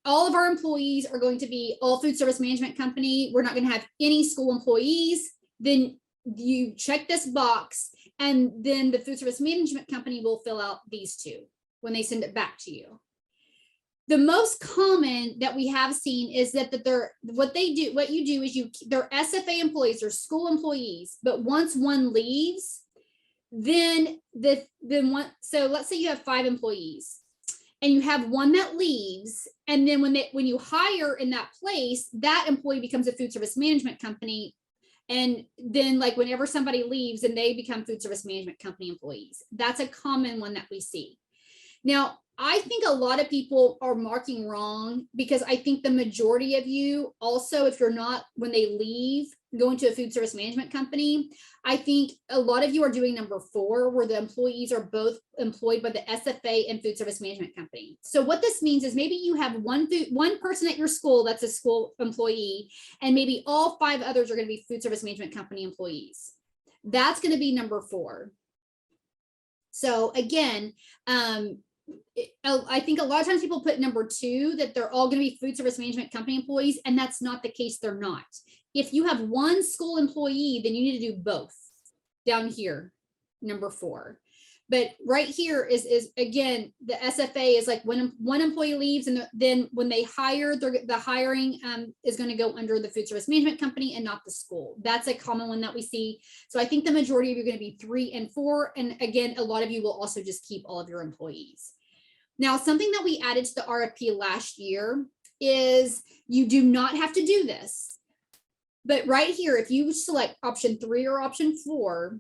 all of our employees are going to be all food service management company. We're not going to have any school employees. Then you check this box, and then the food service management company will fill out these two when they send it back to you. The most common that we have seen is that what you do is they're SFA employees or school employees, but once one leaves, so let's say you have 5 employees and you have one that leaves, and then when you hire in that place, that employee becomes a food service management company. And then like whenever somebody leaves, and they become food service management company employees. That's a common one that we see. Now, I think a lot of people are marking wrong, because I think the majority of you also, if you're not, when they leave, going to a food service management company, I think a lot of you are doing number 4, where the employees are both employed by the SFA and food service management company. So what this means is maybe you have one person at your school that's a school employee, and maybe all 5 others are going to be food service management company employees. That's going to be number 4. So again, I think a lot of times people put number 2, that they're all going to be food service management company employees, and that's not the case. They're not. If you have one school employee, then you need to do both down here, number 4. But right here is again, the SFA is like when one employee leaves, and then when they hire, the hiring is going to go under the food service management company and not the school. That's a common one that we see. So I think the majority of you are going to be 3 and 4. And again, a lot of you will also just keep all of your employees. Now, something that we added to the RFP last year is you do not have to do this. But right here, if you select option 3 or option 4,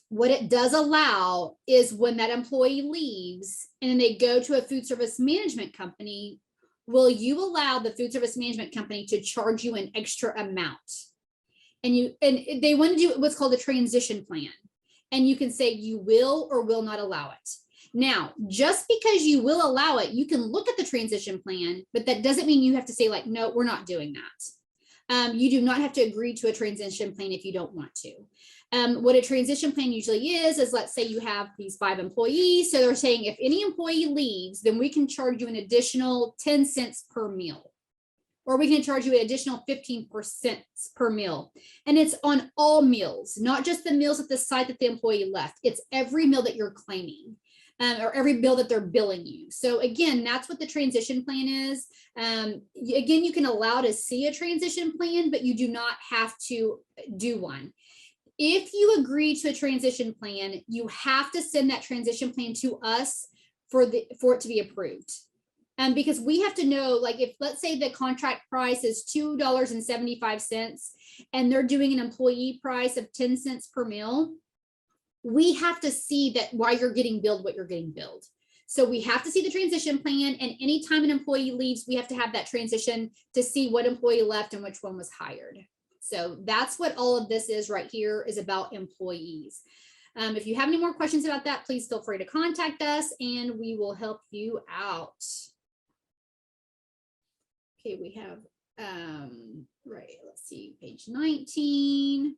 what it does allow is when that employee leaves and then they go to a food service management company, will you allow the food service management company to charge you an extra amount? And they want to do what's called a transition plan. And you can say you will or will not allow it. Now, just because you will allow it, you can look at the transition plan, but that doesn't mean you have to say like, no, we're not doing that. You do not have to agree to a transition plan if you don't want to. What a transition plan usually is let's say you have these 5 employees. So they're saying if any employee leaves, then we can charge you an additional 10 cents per meal, or we can charge you an additional 15% per meal. And it's on all meals, not just the meals at the site that the employee left. It's every meal that you're claiming. Or every bill that they're billing you. So again, that's what the transition plan is. Again, you can allow to see a transition plan, but you do not have to do one. If you agree to a transition plan, you have to send that transition plan to us for it to be approved. Because we have to know, like if let's say the contract price is $2.75 and they're doing an employee price of 10 cents per meal, we have to see that why you're getting billed what you're getting billed. So we have to see the transition plan, and anytime an employee leaves, we have to have that transition to see what employee left and which one was hired. So that's what all of this is right here, is about employees. If you have any more questions about that, please feel free to contact us and we will help you out. Okay, we have, right, let's see, page 19.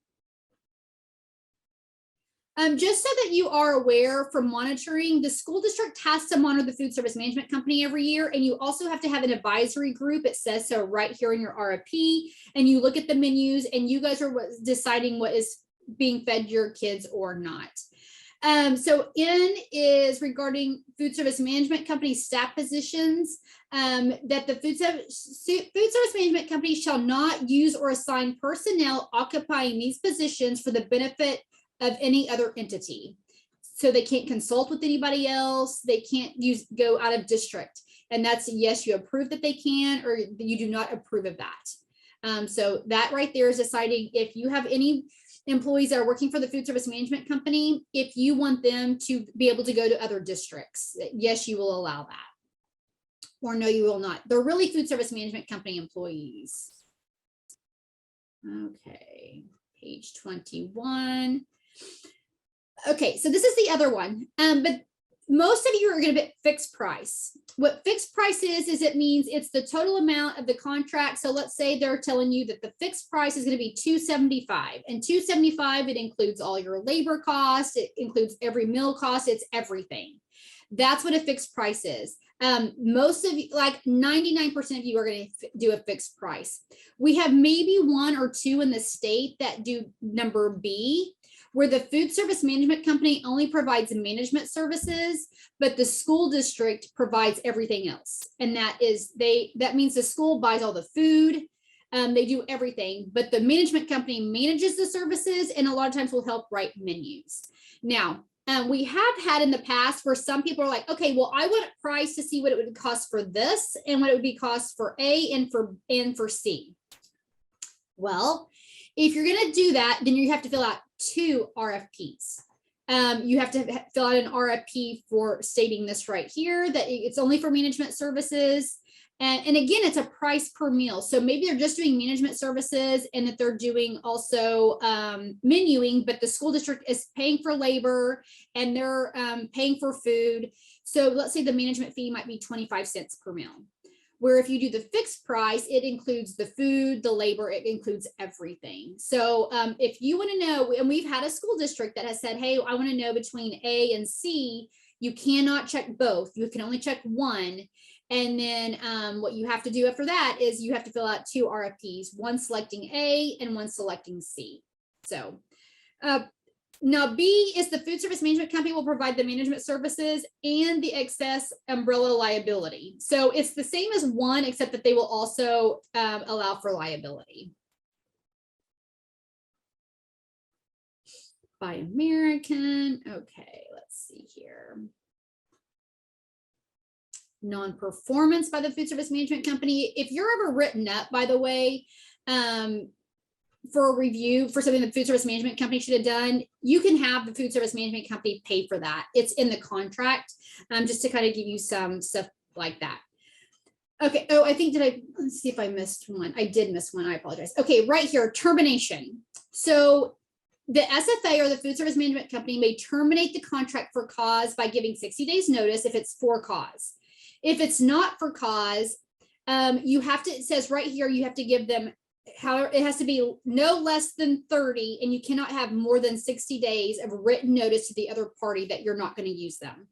Just so that you are aware, for monitoring, the school district has to monitor the food service management company every year, and you also have to have an advisory group. It says so right here in your RFP, and you look at the menus and you guys are deciding what is being fed your kids or not. So N is regarding food service management company staff positions, that the food service management company shall not use or assign personnel occupying these positions for the benefit of any other entity. So they can't consult with anybody else. They can't go out of district. And that's, yes, you approve that they can, or you do not approve of that. So that right there is deciding if you have any employees that are working for the food service management company, if you want them to be able to go to other districts, yes, you will allow that. Or no, you will not. They're really food service management company employees. Okay, page 21. Okay, so this is the other one, but most of you are going to be fixed price. What fixed price is it means it's the total amount of the contract. So let's say they're telling you that the fixed price is going to be $275, and $275, it includes all your labor costs, it includes every meal cost, it's everything. That's what a fixed price is. Most of you, like 99% of you, are going to do a fixed price. We have maybe one or two in the state that do number B, where the food service management company only provides management services, but the school district provides everything else. And that means the school buys all the food, they do everything, but the management company manages the services and a lot of times will help write menus. Now, we have had in the past where some people are like, okay, well, I want a price to see what it would cost for this and what it would be cost for A and for C. Well, if you're going to do that, then you have to fill out 2 RFPs. You have to fill out an RFP for stating this right here, that it's only for management services. And again, it's a price per meal. So maybe they're just doing management services and that they're doing also menuing, but the school district is paying for labor and they're paying for food. So let's say the management fee might be 25 cents per meal. Where if you do the fixed price, it includes the food, the labor, it includes everything. So if you want to know, and we've had a school district that has said, hey, I want to know between A and C, you cannot check both. You can only check one. And then what you have to do after that is you have to fill out 2 RFPs, one selecting A and one selecting C. So now B is the food service management company will provide the management services and the excess umbrella liability. So it's the same as 1, except that they will also allow for liability. By American. Okay, let's see here. Non-performance by the food service management company. If you're ever written up, by the way, for a review for something the food service management company should have done, you can have the food service management company pay for that. It's in the contract, just to kind of give you some stuff like that. Okay. Oh, I think, let's see if I missed one. I did miss one. I apologize. Okay. Right here, termination. So the SFA or the food service management company may terminate the contract for cause by giving 60 days notice if it's for cause. If it's not for cause, you have to, it says right here, you have to give them, however, it has to be no less than 30, and you cannot have more than 60 days of written notice to the other party that you're not going to use them.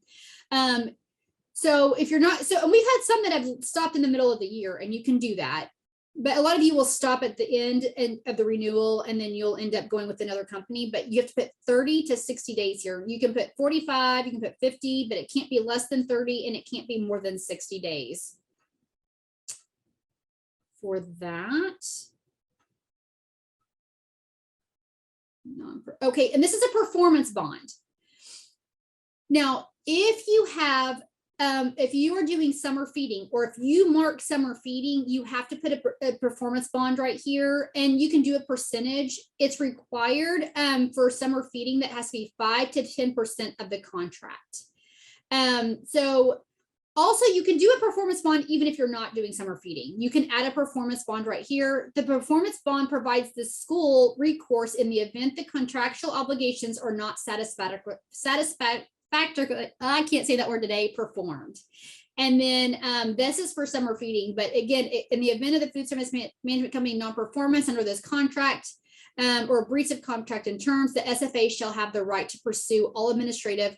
So if you're not, and we've had some that have stopped in the middle of the year, and you can do that. But a lot of you will stop at the end of the renewal, and then you'll end up going with another company. But you have to put 30 to 60 days here. You can put 45, you can put 50, but it can't be less than 30, and it can't be more than 60 days for that. Okay, and this is a performance bond. Now, if you have, if you are doing summer feeding, or if you mark summer feeding, you have to put a performance bond right here, and you can do a percentage. It's required for summer feeding that has to be 5 to 10% of the contract. So also, you can do a performance bond even if you're not doing summer feeding. You can add a performance bond right here. The performance bond provides the school recourse in the event the contractual obligations are not satisfactory, I can't say that word today, performed. And then this is for summer feeding. But again, in the event of the food service management company non-performance under this contract, or breach of contract in terms, the SFA shall have the right to pursue all administrative,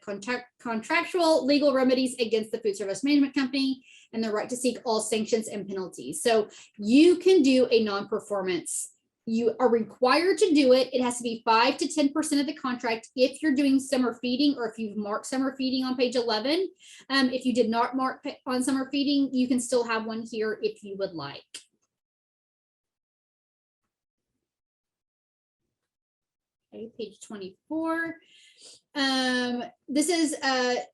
contractual, legal remedies against the food service management company, and the right to seek all sanctions and penalties. So you can do a non-performance. You are required to do it. It has to be 5 to 10% of the contract if you're doing summer feeding, or if you've marked summer feeding on page 11. If you did not mark on summer feeding, you can still have one here if you would like. Okay, page 24. This is, the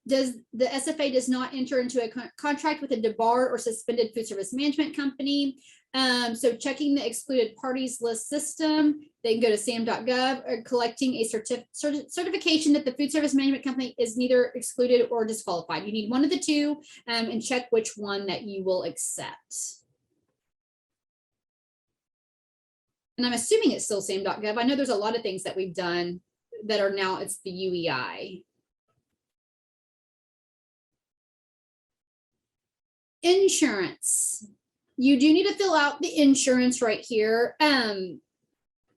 SFA does not enter into a contract with a debarred or suspended food service management company. So checking the excluded parties list system, they can go to sam.gov, or collecting a certification that the food service management company is neither excluded or disqualified. You need one of the two, and check which one that you will accept. And I'm assuming it's still sam.gov. I know there's a lot of things that we've done that are now, it's the UEI. Insurance. You do need to fill out the insurance right here.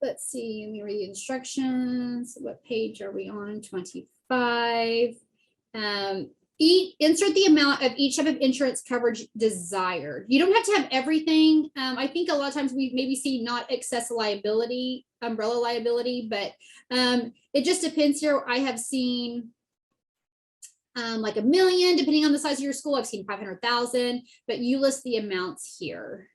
Let's see, let me read the instructions. What page are we on? 25. Insert the amount of each type of insurance coverage desired. You don't have to have everything. I think a lot of times we maybe see not excess liability, umbrella liability, but it just depends here. I have seen like $1 million, depending on the size of your school. I've seen 500,000, but you list the amounts here.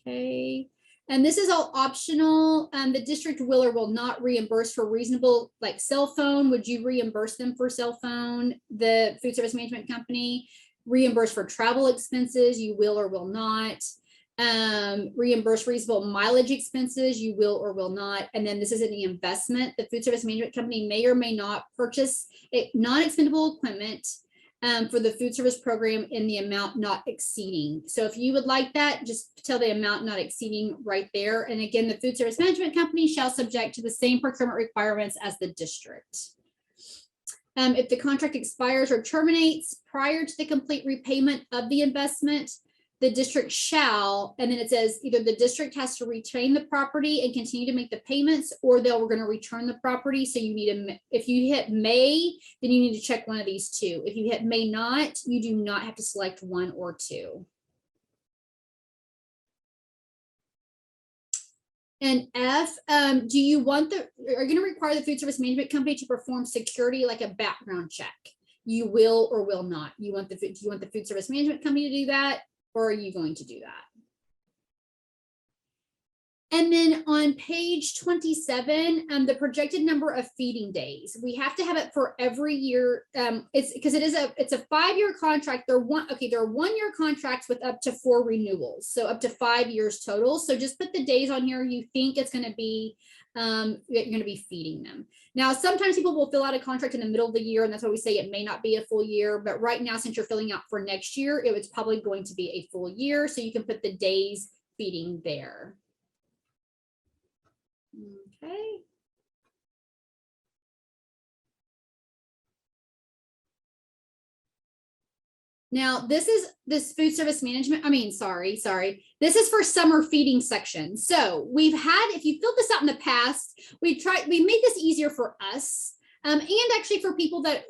Okay. And this is all optional. The district will or will not reimburse for reasonable, like cell phone. Would you reimburse them for cell phone? The food service management company reimburse for travel expenses. You will or will not. Reimburse reasonable mileage expenses. You will or will not. And then this is the investment. The food service management company may or may not purchase non-expendable equipment for the food service program in the amount not exceeding. So if you would like that, just tell the amount not exceeding right there. And again, the food service management company shall subject to the same procurement requirements as the district. If the contract expires or terminates prior to the complete repayment of the investment, the district shall, and then it says either the district has to retain the property and continue to make the payments, or we're going to return the property. So you need if you hit may, then you need to check one of these two. If you hit may not, you do not have to select one or two. And F, do you want are going to require the food service management company to perform security like a background check? You will or will not. Do you want the food service management company to do that? Or are you going to do that? And then on page 27, the projected number of feeding days, we have to have it for every year. It's because it's a 5-year contract. There are 1-year contracts with up to 4 renewals, so up to 5 years total. So just put the days on here you think it's going to be that you're going to be feeding them. Now, sometimes people will fill out a contract in the middle of the year, and that's why we say it may not be a full year. But right now, since you're filling out for next year, it was probably going to be a full year. So you can put the days feeding there. Okay. Now, this food service management. Sorry. This is for summer feeding section. So we've had, if you filled this out in the past, we made this easier for us and actually for people that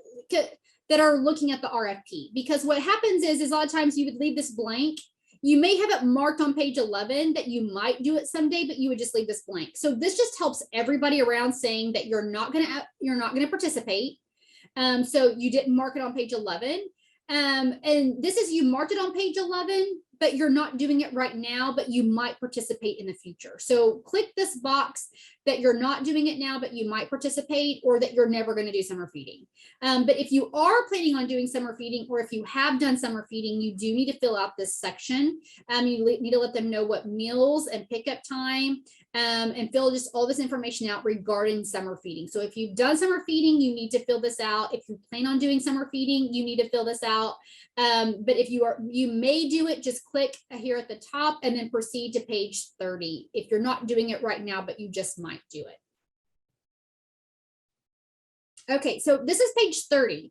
are looking at the RFP, because what happens is a lot of times you would leave this blank. You may have it marked on page 11 that you might do it someday, but you would just leave this blank. So this just helps everybody around saying that you're not gonna participate. So you didn't mark it on page 11. And this is, you marked it on page 11, but you're not doing it right now, but you might participate in the future. So click this box that you're not doing it now, but you might participate, or that you're never going to do summer feeding. But if you are planning on doing summer feeding, or if you have done summer feeding, you do need to fill out this section. You need to let them know what meals and pickup time, and fill just all this information out regarding summer feeding. So if you've done summer feeding, you need to fill this out. If you plan on doing summer feeding, you need to fill this out. But if you may do it, just click here at the top and then proceed to page 30. If you're not doing it right now, but you just might do it. Okay, so this is page 30.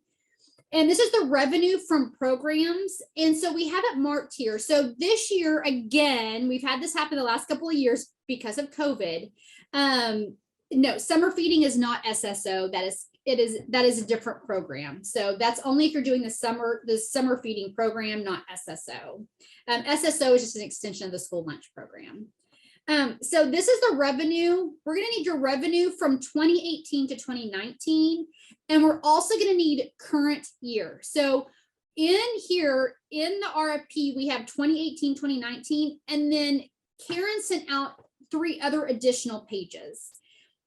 And this is the revenue from programs. And so we have it marked here. So this year, again, we've had this happen the last couple of years because of COVID. No, summer feeding is not SSO. That is a different program. So that's only if you're doing the summer feeding program, not SSO. SSO is just an extension of the school lunch program. So this is the revenue. We're going to need your revenue from 2018 to 2019. And we're also going to need current year. So in here, in the RFP, we have 2018, 2019, and then Karen sent out 3 other additional pages.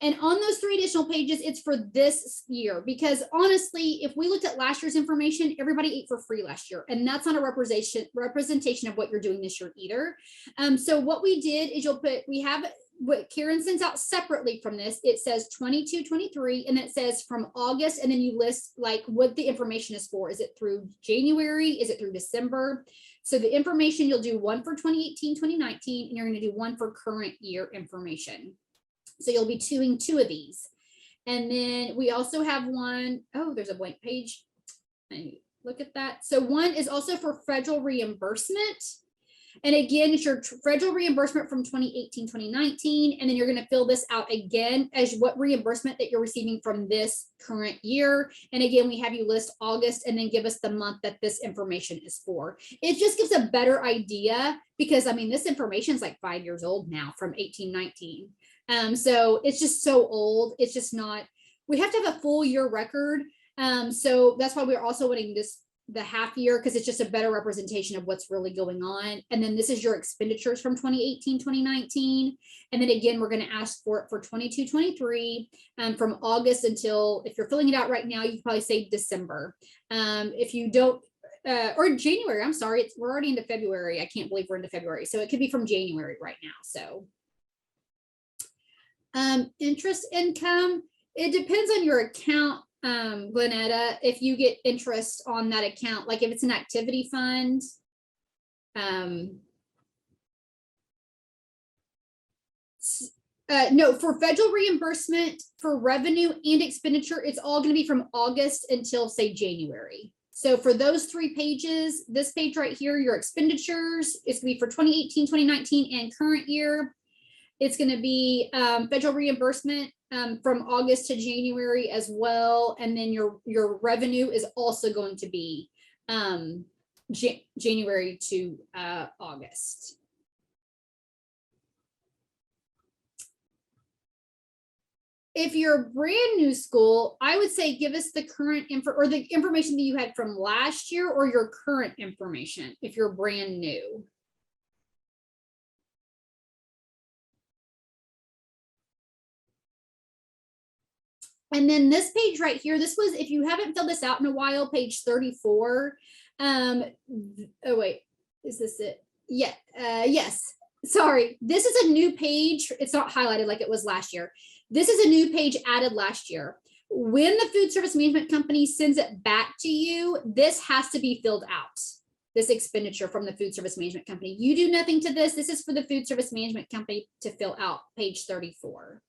And on those 3 additional pages, it's for this year, because honestly, if we looked at last year's information, everybody ate for free last year. And that's not a representation of what you're doing this year either. So what we did is we have what Karen sends out separately from this, it says 22-23, and it says from August, and then you list like what the information is for. Is it through January? Is it through December? So the information, you'll do one for 2018-2019, and you're going to do one for current year information. So you'll be doing two of these. And then we also have one, oh, there's a blank page. Look at that. So one is also for federal reimbursement. And again, it's your federal reimbursement from 2018-2019. And then you're going to fill this out again as what reimbursement that you're receiving from this current year. And again, we have you list August and then give us the month that this information is for. It just gives a better idea because, I mean, this information is like 5 years old now from 18-19. So it's just so old. It's just not, we have to have a full year record. So that's why we're also wanting this the half year, because it's just a better representation of what's really going on. And then this is your expenditures from 2018-2019. And then again, we're going to ask for it for 22-23 from August until, if you're filling it out right now, you can probably say December. If you don't, or January, I'm sorry, we're already into February. I can't believe we're into February. So it could be from January right now. So interest income, it depends on your account. Glenetta, if you get interest on that account, like if it's an activity fund, no, for federal reimbursement for revenue and expenditure, it's all going to be from August until say January. So for those 3 pages, this page right here, your expenditures, it's going to be for 2018, 2019 and current year. It's going to be federal reimbursement from August to January as well. And then your revenue is also going to be January to August. If you're a brand new school, I would say give us the current info or the information that you had from last year or your current information if you're brand new. And then this page right here, this was, if you haven't filled this out in a while, page 34. Oh wait, is this it? Yeah, yes, sorry. This is a new page. It's not highlighted like it was last year. This is a new page added last year. When the food service management company sends it back to you, this has to be filled out. This expenditure from the food service management company. You do nothing to this. This is for the food service management company to fill out, page 34.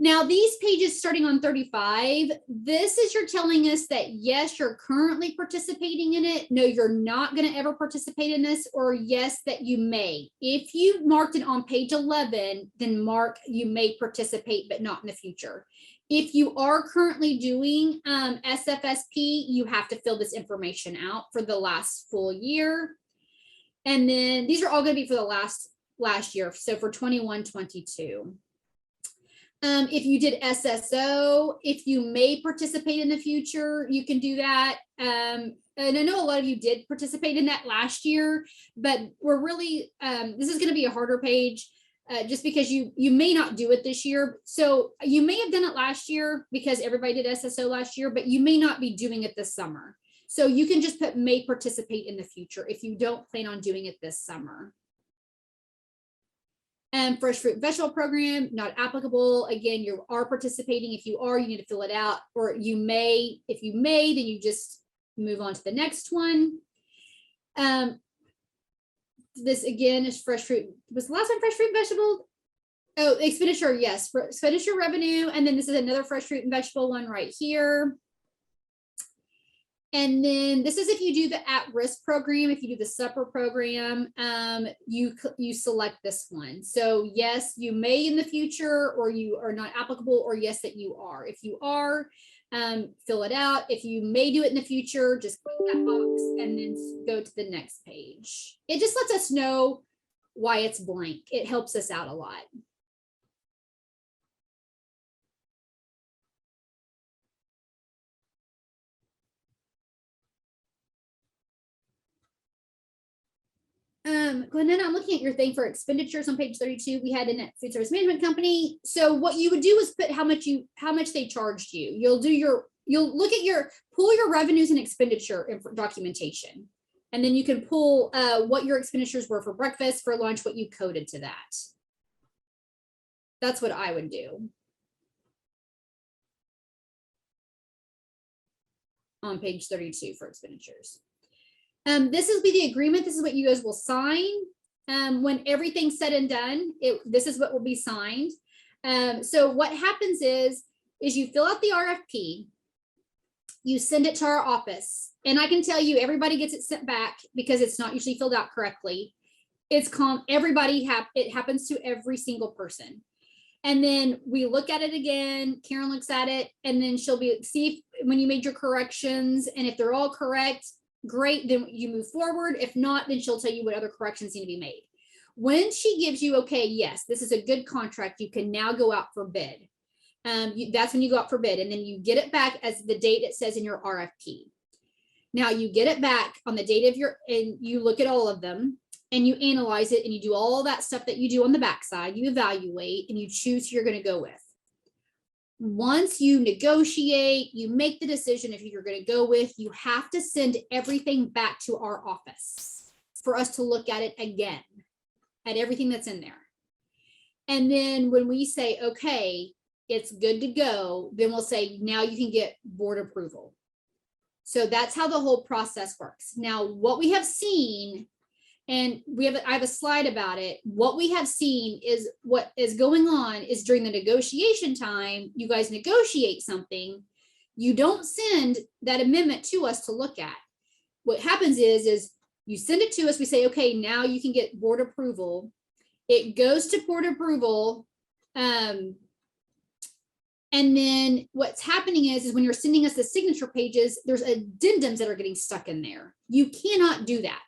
Now, these pages starting on 35, this is you're telling us that, yes, you're currently participating in it. No, you're not going to ever participate in this, or yes, that you may. If you marked it on page 11, then mark you may participate, but not in the future. If you are currently doing SFSP, you have to fill this information out for the last full year. And then these are all going to be for the last year. So for 21-22. If you did SSO, if you may participate in the future, you can do that. And I know a lot of you did participate in that last year, but we're really, this is going to be a harder page just because you may not do it this year. So you may have done it last year because everybody did SSO last year, but you may not be doing it this summer. So you can just put may participate in the future if you don't plan on doing it this summer. And fresh fruit and vegetable program, not applicable. Again, you are participating. If you are, you need to fill it out, or you may, if you may, then you just move on to the next one. This again is fresh fruit. Was the last one fresh fruit and vegetable? Oh, expenditure, yes, for expenditure revenue. And then this is another fresh fruit and vegetable one right here. And then this is if you do the at-risk program, if you do the supper program, you select this one. So yes, you may in the future, or you are not applicable, or yes, that you are. If you are, fill it out. If you may do it in the future, just click that box and then go to the next page. It just lets us know why it's blank. It helps us out a lot. Glenna, I'm looking at your thing for expenditures on page 32. We had in a food service management company. So what you would do is put how much they charged you. You'll look at pull your revenues and expenditure documentation. And then you can pull what your expenditures were for breakfast, for lunch, what you coded to that. That's what I would do. On page 32 for expenditures. This will be the agreement. This is what you guys will sign. When everything's said and done, this is what will be signed. So what happens is you fill out the RFP, you send it to our office, and I can tell you everybody gets it sent back because it's not usually filled out correctly. It's everybody it happens to every single person. And then we look at it again, Karen looks at it, and then she'll see when you made your corrections, and if they're all correct, great, then you move forward. If not, then she'll tell you what other corrections need to be made. When she gives you, okay, yes, this is a good contract, you can now go out for bid. That's when you go out for bid, and then you get it back as the date it says in your RFP. Now you get it back on the date of and you look at all of them, and you analyze it, and you do all that stuff that you do on the backside. You evaluate, and you choose who you're going to go with. Once you negotiate, you make the decision if you're going to go with, you have to send everything back to our office for us to look at it again, at everything that's in there. And then when we say, okay, it's good to go, then we'll say, now you can get board approval. So that's how the whole process works. Now, what we have seen, and I have a slide about it. What we have seen is what is going on is during the negotiation time, you guys negotiate something. You don't send that amendment to us to look at. What happens is you send it to us. We say, okay, now you can get board approval. It goes to board approval. And then what's happening is when you're sending us the signature pages, there's addendums that are getting stuck in there. You cannot do that.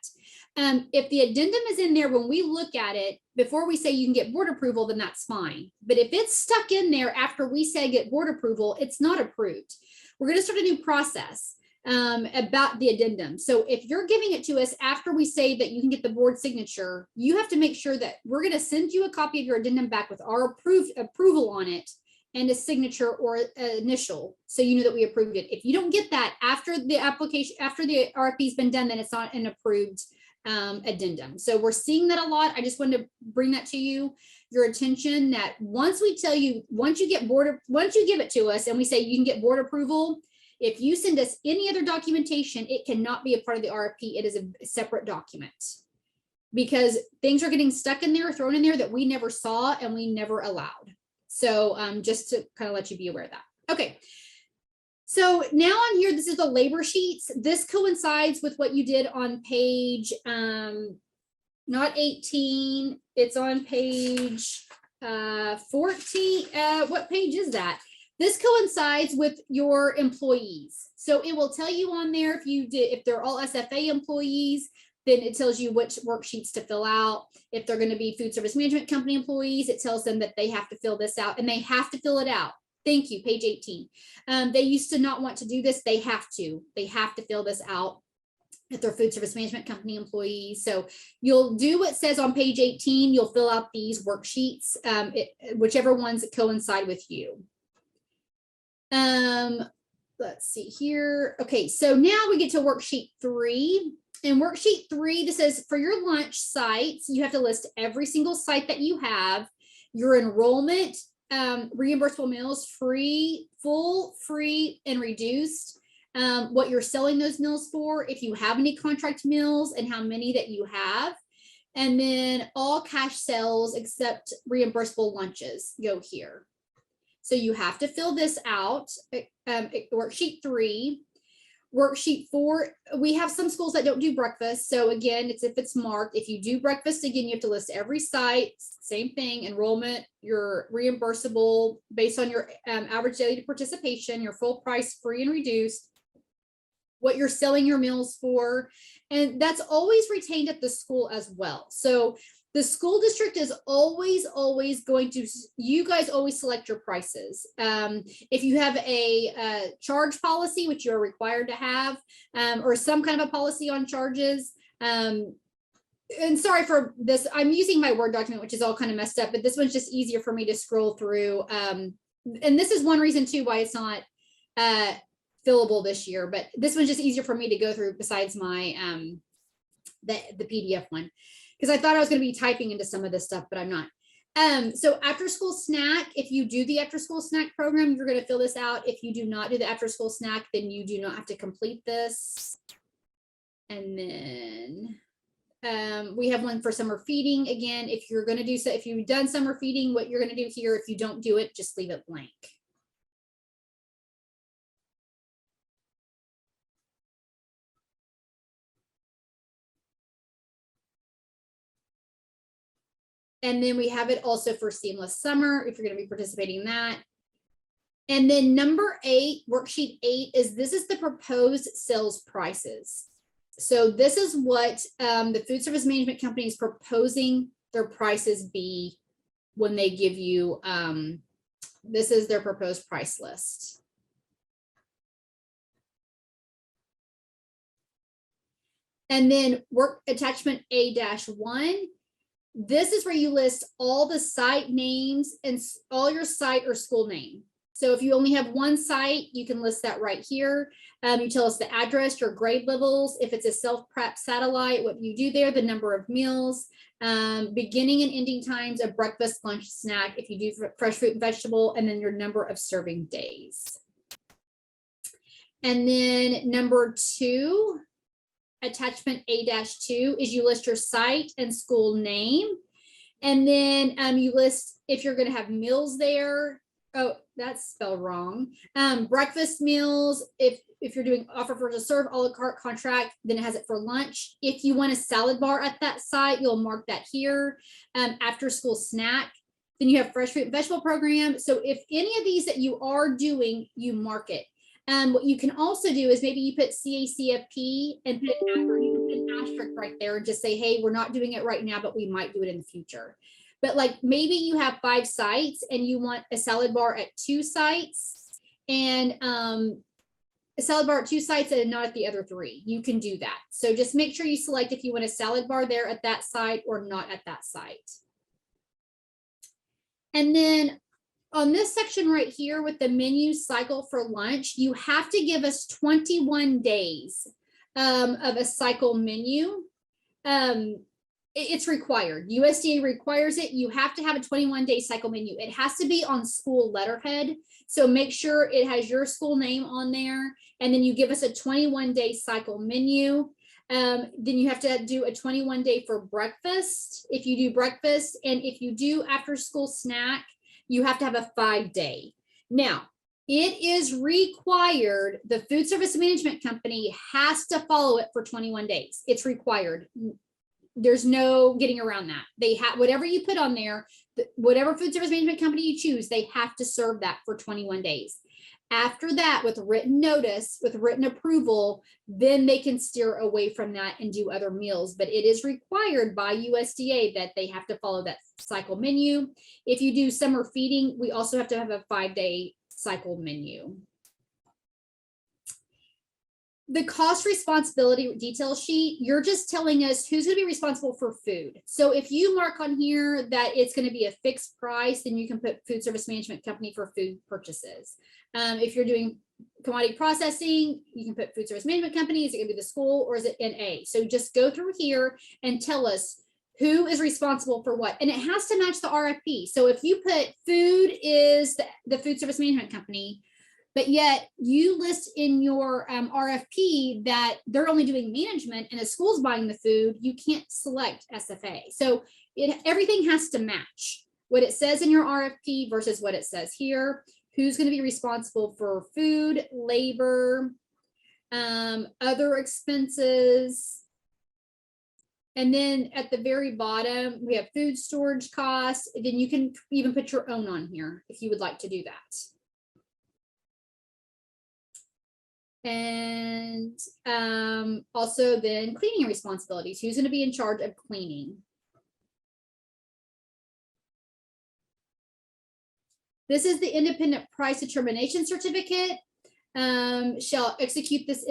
If the addendum is in there, when we look at it, before we say you can get board approval, then that's fine. But if it's stuck in there after we say get board approval, it's not approved. We're going to start a new process about the addendum. So if you're giving it to us after we say that you can get the board signature, you have to make sure that we're going to send you a copy of your addendum back with our approval on it and a signature or initial, so you know that we approved it. If you don't get that after the application, after the RFP has been done, then it's not an approved addendum. So we're seeing that a lot. I just wanted to bring that to your attention, that once we tell you, once you give it to us and we say you can get board approval, if you send us any other documentation, it cannot be a part of the RFP. It is a separate document, because things are getting stuck in there, thrown in there that we never saw and we never allowed. So just to kind of let you be aware of that. Okay. So now on here, this is the labor sheets. This coincides with what you did on page, not 18, it's on page 14. What page is that? This coincides with your employees. So it will tell you on there if they're all SFA employees, then it tells you which worksheets to fill out. If they're going to be food service management company employees, it tells them that they have to fill this out, and they have to fill it out. Thank you, page 18. They used to not want to do this. They have to fill this out if they're food service management company employees. So you'll do what says on page 18, you'll fill out these worksheets, whichever ones that coincide with you. Let's see here. Okay, so now we get to worksheet 3. In worksheet 3, this says for your lunch sites, you have to list every single site that you have, your enrollment, reimbursable meals, free, full, free, and reduced, what you're selling those meals for, if you have any contract meals and how many that you have, and then all cash sales except reimbursable lunches go here. So you have to fill this out, worksheet 3. Worksheet 4, we have some schools that don't do breakfast. So again, if it's marked, if you do breakfast, again, you have to list every site, same thing, enrollment, your reimbursable based on your average daily participation, your full price, free and reduced, what you're selling your meals for. And that's always retained at the school as well. So the school district is always going to, you guys always select your prices. If you have a charge policy, which you're required to have, or some kind of a policy on charges, and sorry for this, I'm using my Word document, which is all kind of messed up, but this one's just easier for me to scroll through. And this is one reason too why it's not fillable this year, but this one's just easier for me to go through besides my, the PDF one. Because I thought I was going to be typing into some of this stuff, but I'm not. So after school snack, if you do the after school snack program, you're going to fill this out. If you do not do the after school snack, then you do not have to complete this. And then we have one for summer feeding. Again, if you're going to do so, if you've done summer feeding, what you're going to do here, if you don't do it, just leave it blank. And then we have it also for seamless summer, if you're going to be participating in that. And then number 8, worksheet 8 is this is the proposed sales prices. So this is what the food service management company is proposing their prices be when they give you, this is their proposed price list. And then work attachment A-1. This is where you list all the site names and all your site or school name. So if you only have one site, you can list that right here. You tell us the address, your grade levels. If it's a self-prep satellite, what you do there, the number of meals, beginning and ending times of breakfast, lunch, snack, if you do fresh fruit and vegetable, and then your number of serving days. And then number 2, attachment A-2 is you list your site and school name. And then you list if you're going to have meals there. Oh, that's spelled wrong. Breakfast meals, if you're doing offer for to serve a la carte contract, then it has it for lunch. If you want a salad bar at that site, you'll mark that here. After school snack, then you have fresh fruit and vegetable program. So if any of these that you are doing, you mark it. What you can also do is maybe you put CACFP and put an asterisk right there and just say, hey, we're not doing it right now, but we might do it in the future. But like maybe you have 5 sites and you want a salad bar at 2 sites and a salad bar at 2 sites and not at the other 3. You can do that. So just make sure you select if you want a salad bar there at that site or not at that site. And then on this section right here with the menu cycle for lunch, you have to give us 21 days of a cycle menu. It's required. USDA requires it. You have to have a 21-day cycle menu. It has to be on school letterhead. So make sure it has your school name on there. And then you give us a 21-day cycle menu. Then you have to do a 21-day for breakfast if you do breakfast. And if you do after school snack, you have to have a 5-day. Now, it is required. The food service management company has to follow it for 21 days. It's required. There's no getting around that. They have whatever you put on there, whatever food service management company you choose, they have to serve that for 21 days. After that, with written notice, with written approval, then they can steer away from that and do other meals. But it is required by USDA that they have to follow that cycle menu. If you do summer feeding, we also have to have a 5-day cycle menu. The cost responsibility detail sheet, you're just telling us who's going to be responsible for food. So if you mark on here that it's going to be a fixed price, then you can put food service management company for food purchases. If you're doing commodity processing, you can put food service management company. Is it going to be the school or is it NA? So just go through here and tell us who is responsible for what. And it has to match the RFP. So if you put food is the food service management company, but yet you list in your RFP that they're only doing management and the school's buying the food, you can't select SFA. So everything has to match what it says in your RFP versus what it says here. Who's going to be responsible for food, labor, other expenses. And then at the very bottom, we have food storage costs. Then you can even put your own on here if you would like to do that. And also then cleaning responsibilities. Who's going to be in charge of cleaning? This is the independent price determination certificate. Shall execute this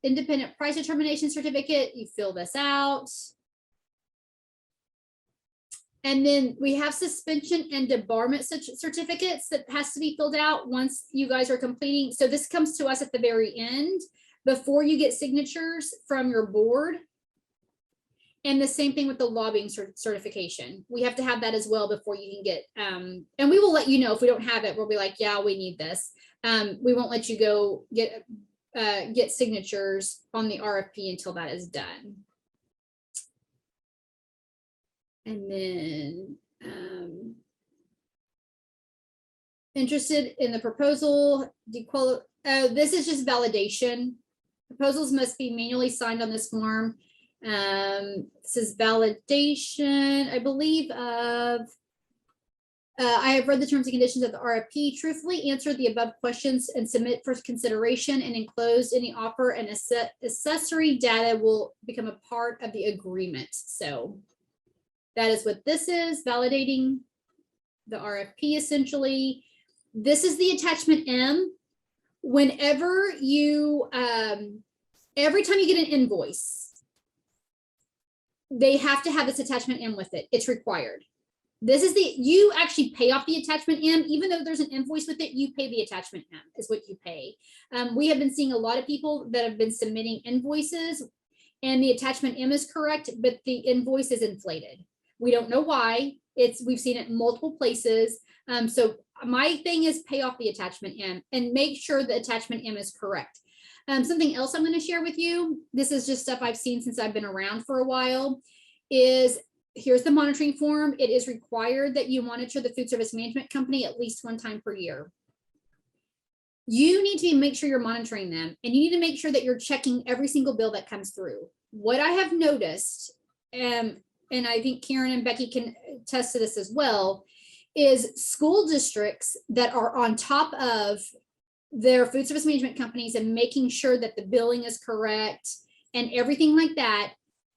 independent price determination certificate. You fill this out. And then we have suspension and debarment certificates that has to be filled out once you guys are completing. So this comes to us at the very end before you get signatures from your board. And the same thing with the lobbying certification. We have to have that as well before you can get, and we will let you know if we don't have it, we'll be like, yeah, we need this. We won't let you go get signatures on the RFP until that is done. And then interested in the proposal, this is just validation. Proposals must be manually signed on this form. This is validation, I believe, of I have read the terms and conditions of the RFP. Truthfully answer the above questions and submit for consideration, and enclosed any offer and accessory data will become a part of the agreement. So that is what this is, validating the RFP essentially. This is the attachment M. Whenever you, every time you get an invoice, they have to have this attachment M with it. It's required. This is you actually pay off the attachment M, even though there's an invoice with it, you pay the attachment M is what you pay. We have been seeing a lot of people that have been submitting invoices and the attachment M is correct, but the invoice is inflated. We don't know why. We've seen it in multiple places. So my thing is pay off the attachment M and make sure the attachment M is correct. Something else I'm going to share with you, this is just stuff I've seen since I've been around for a while, is here's the monitoring form. It is required that you monitor the food service management company at least one time per year. You need to make sure you're monitoring them, and you need to make sure that you're checking every single bill that comes through. What I have noticed, and I think Karen and Becky can attest to this as well, is school districts that are on top of their food service management companies and making sure that the billing is correct and everything like that,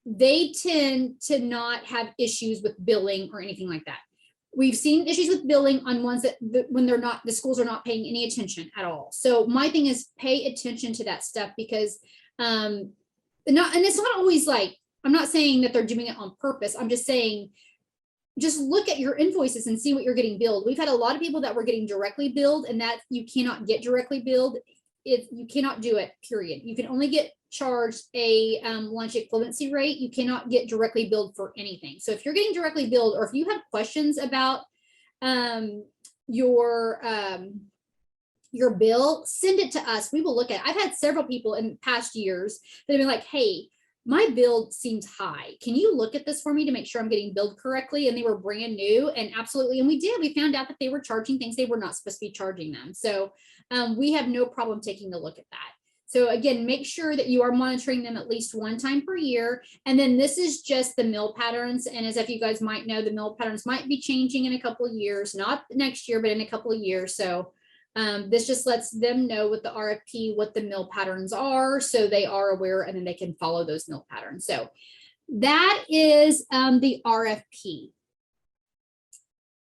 they tend to not have issues with billing or anything like that. We've seen issues with billing on ones that when they're not, the schools are not paying any attention at all. So my thing is pay attention to that stuff, because and it's not always like, I'm not saying that they're doing it on purpose. I'm just saying, just look at your invoices and see what you're getting billed. We've had a lot of people that were getting directly billed, and that you cannot get directly billed. You cannot do it, period. You can only get charged a lunch equivalency rate. You cannot get directly billed for anything. So if you're getting directly billed, or if you have questions about your bill, send it to us. We will look at it. I've had several people in past years that have been like, hey, my bill seems high. Can you look at this for me to make sure I'm getting billed correctly? And they were brand new, and absolutely. And we did. We found out that they were charging things they were not supposed to be charging them. So we have no problem taking a look at that. So again, make sure that you are monitoring them at least one time per year. And then this is just the mill patterns. And as if you guys might know, the mill patterns might be changing in a couple of years, not next year, but in a couple of years. So this just lets them know with the RFP what the mill patterns are, so they are aware, and then they can follow those mill patterns. So that is the RFP.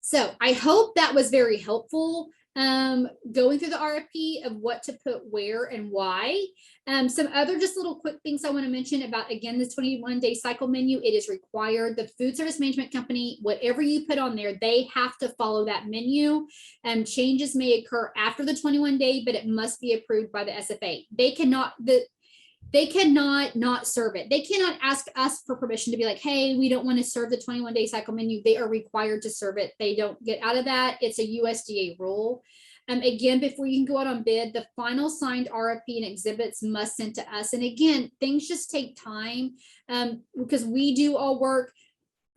So I hope that was very helpful, going through the RFP of what to put where and why. Some other just little quick things I want to mention about, again, this 21-day cycle menu. It is required. The food service management company, whatever you put on there, they have to follow that menu. Changes may occur after the 21-day, but it must be approved by the SFA. They cannot not serve it. They cannot ask us for permission to be like, hey, we don't want to serve the 21-day cycle menu. They are required to serve it. They don't get out of that. It's a USDA rule. Again, before you can go out on bid, the final signed RFP and exhibits must send to us. And again, things just take time because we do all work.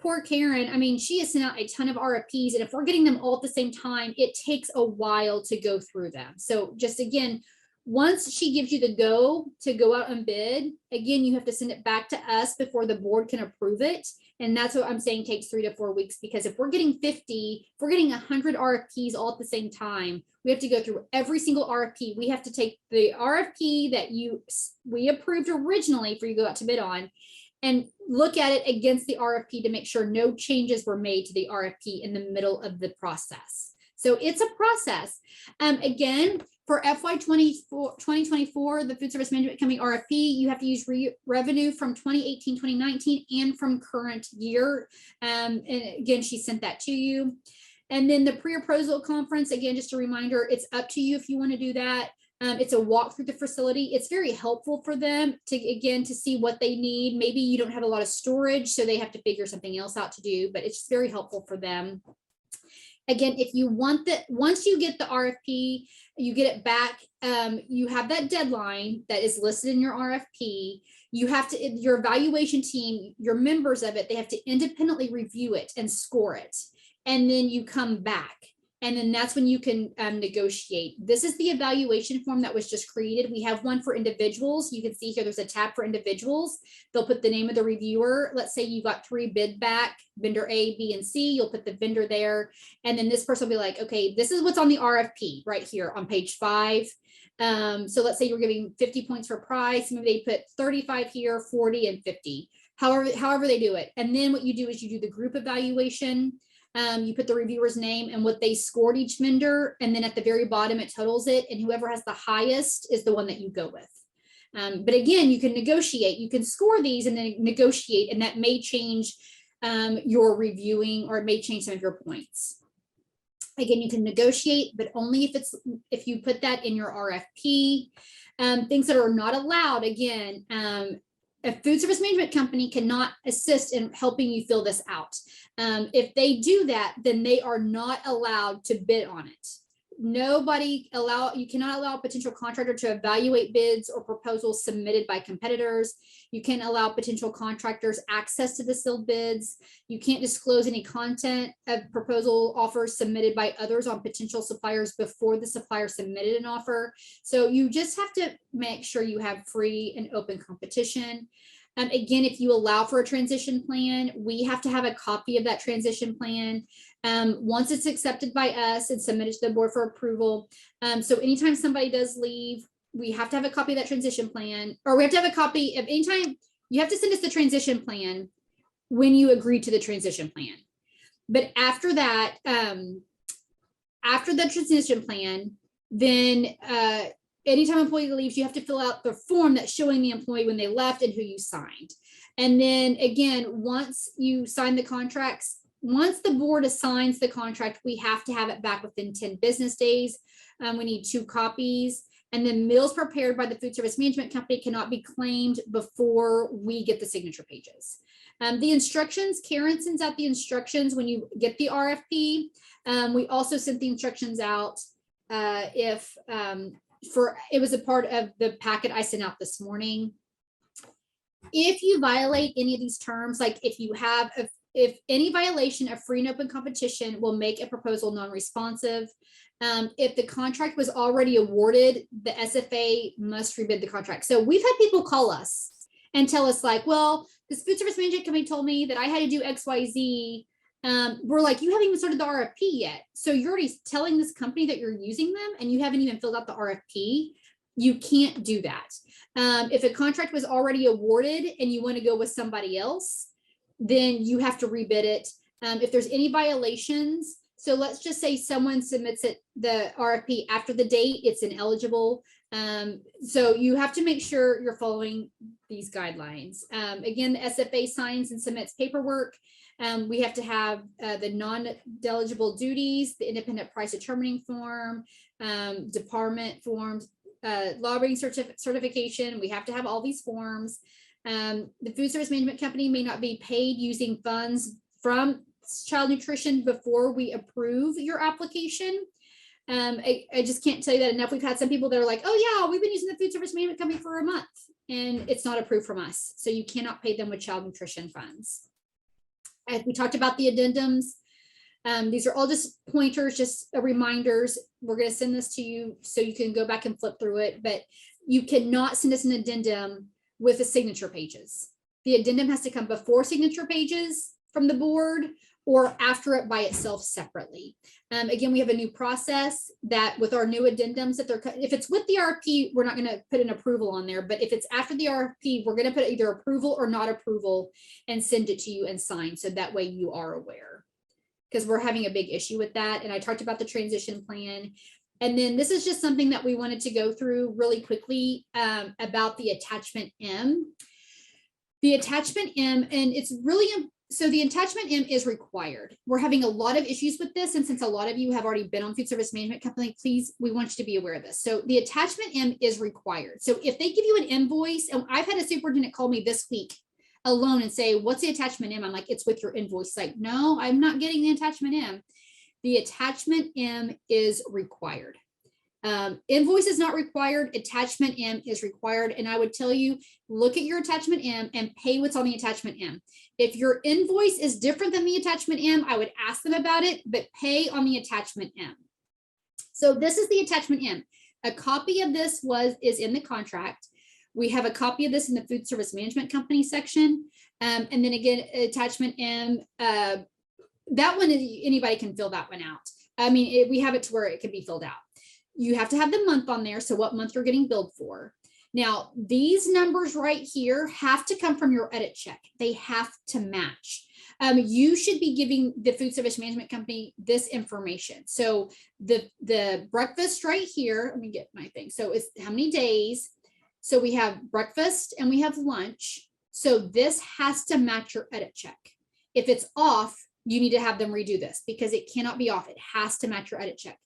Poor Karen, I mean, she has sent out a ton of RFPs, and if we're getting them all at the same time, it takes a while to go through them. So just again, once she gives you the go to go out and bid, again, you have to send it back to us before the board can approve it. And that's what I'm saying takes 3 to 4 weeks, because if we're getting 50, if we're getting 100 RFPs all at the same time, we have to go through every single RFP. We have to take the RFP that we approved originally for you to go out to bid on and look at it against the RFP to make sure no changes were made to the RFP in the middle of the process. So it's a process. Again, for FY2024, the food service management company RFP, you have to use revenue from 2018, 2019, and from current year. And again, she sent that to you. And then the pre-appraisal conference, again, just a reminder, it's up to you if you want to do that. It's a walk through the facility. It's very helpful for them to see what they need. Maybe you don't have a lot of storage, so they have to figure something else out to do, but it's just very helpful for them. Again, if you want that, once you get the RFP, you get it back, you have that deadline that is listed in your RFP. You have to, your evaluation team, your members of it, they have to independently review it and score it. And then you come back. And then that's when you can negotiate. This is the evaluation form that was just created. We have one for individuals. You can see here, there's a tab for individuals. They'll put the name of the reviewer. Let's say you got 3 bid back, vendor A, B, and C. You'll put the vendor there. And then this person will be like, okay, this is what's on the RFP right here on page 5. So let's say you're giving 50 points for price. Maybe they put 35 here, 40, and 50. However they do it. And then what you do is you do the group evaluation. You put the reviewer's name and what they scored each vendor, and then at the very bottom it totals it, and whoever has the highest is the one that you go with. But again, you can negotiate, you can score these and then negotiate, and that may change your reviewing, or it may change some of your points. Again, you can negotiate, but only if you put that in your RFP. Things that are not allowed, again, a food service management company cannot assist in helping you fill this out. If they do that, then they are not allowed to bid on it. You cannot allow a potential contractor to evaluate bids or proposals submitted by competitors. You can't allow potential contractors access to the sealed bids. You can't disclose any content of proposal offers submitted by others on potential suppliers before the supplier submitted an offer. So you just have to make sure you have free and open competition. Again, if you allow for a transition plan, we have to have a copy of that transition plan. Once it's accepted by us and submitted to the board for approval. So anytime somebody does leave, we have to have a copy of that transition plan, or we have to have a copy of anytime you have to send us the transition plan when you agree to the transition plan. But after that, after the transition plan, then anytime employee leaves, you have to fill out the form that's showing the employee when they left and who you signed. And then again, once you sign the contracts, once the board assigns the contract, we have to have it back within 10 business days. We need 2 copies. And then meals prepared by the food service management company cannot be claimed before we get the signature pages. The instructions, Karen sends out the instructions when you get the RFP. We also sent the instructions out it was a part of the packet I sent out this morning. If you violate any of these terms, like if any violation of free and open competition will make a proposal non-responsive. If the contract was already awarded, the SFA must rebid the contract. So we've had people call us and tell us like, well, this food service management company told me that I had to do XYZ. We're like, you haven't even started the RFP yet. So you're already telling this company that you're using them and you haven't even filled out the RFP. You can't do that. If a contract was already awarded and you want to go with somebody else, then you have to rebid it. If there's any violations, so let's just say someone submits the RFP after the date, it's ineligible. So you have to make sure you're following these guidelines. Again, the SFA signs and submits paperwork. We have to have the non-deligible duties, the independent price determining form, department forms, lobbying certification. We have to have all these forms. The food service management company may not be paid using funds from child nutrition before we approve your application. I just can't tell you that enough. We've had some people that are like, oh yeah, we've been using the food service management company for a month and it's not approved from us. So you cannot pay them with child nutrition funds. As we talked about the addendums, these are all just pointers, just reminders. We're going to send this to you so you can go back and flip through it, but you cannot send us an addendum with the signature pages. The addendum has to come before signature pages from the board or after it by itself separately. Again, we have a new process that with our new addendums, if it's with the RFP, we're not going to put an approval on there, but if it's after the RFP, we're going to put either approval or not approval and send it to you and sign. So that way you are aware, because we're having a big issue with that. And I talked about the transition plan. And then this is just something that we wanted to go through really quickly about the attachment M. The attachment M, and it's really So the attachment M is required. We're having a lot of issues with this. And since a lot of you have already been on food service management company, please, we want you to be aware of this. So the attachment M is required. So if they give you an invoice, and I've had a superintendent call me this week alone and say, what's the attachment M? I'm like, it's with your invoice. Like, no, I'm not getting the attachment M. The attachment M is required. Invoice is not required. Attachment M is required. And I would tell you, look at your attachment M and pay what's on the attachment M. If your invoice is different than the attachment M, I would ask them about it, but pay on the attachment M. So this is the attachment M. A copy of this is in the contract. We have a copy of this in the food service management company section. And then again, attachment M, that one, anybody can fill that one out. I mean, we have it to where it can be filled out. You have to have the month on there. So what month you're getting billed for. Now, these numbers right here have to come from your edit check. They have to match. You should be giving the food service management company this information. So the breakfast right here, let me get my thing. So it's how many days. So we have breakfast and we have lunch. So this has to match your edit check. If it's off, you need to have them redo this because it cannot be off. It has to match your edit check.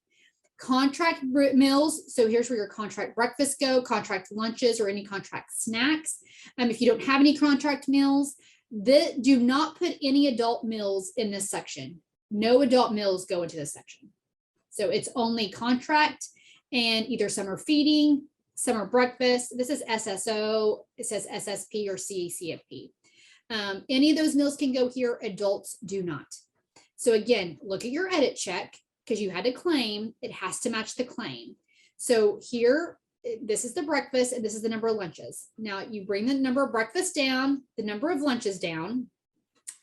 Contract meals. So here's where your contract breakfasts go, contract lunches, or any contract snacks. If you don't have any contract meals, do not put any adult meals in this section. No adult meals go into this section. So it's only contract and either summer feeding, summer breakfast. This is SSO. It says SSP or CACFP. Any of those meals can go here. Adults do not. So again, look at your edit check. Because you had a claim, it has to match the claim. So here, this is the breakfast and this is the number of lunches. Now you bring the number of breakfasts down, the number of lunches down.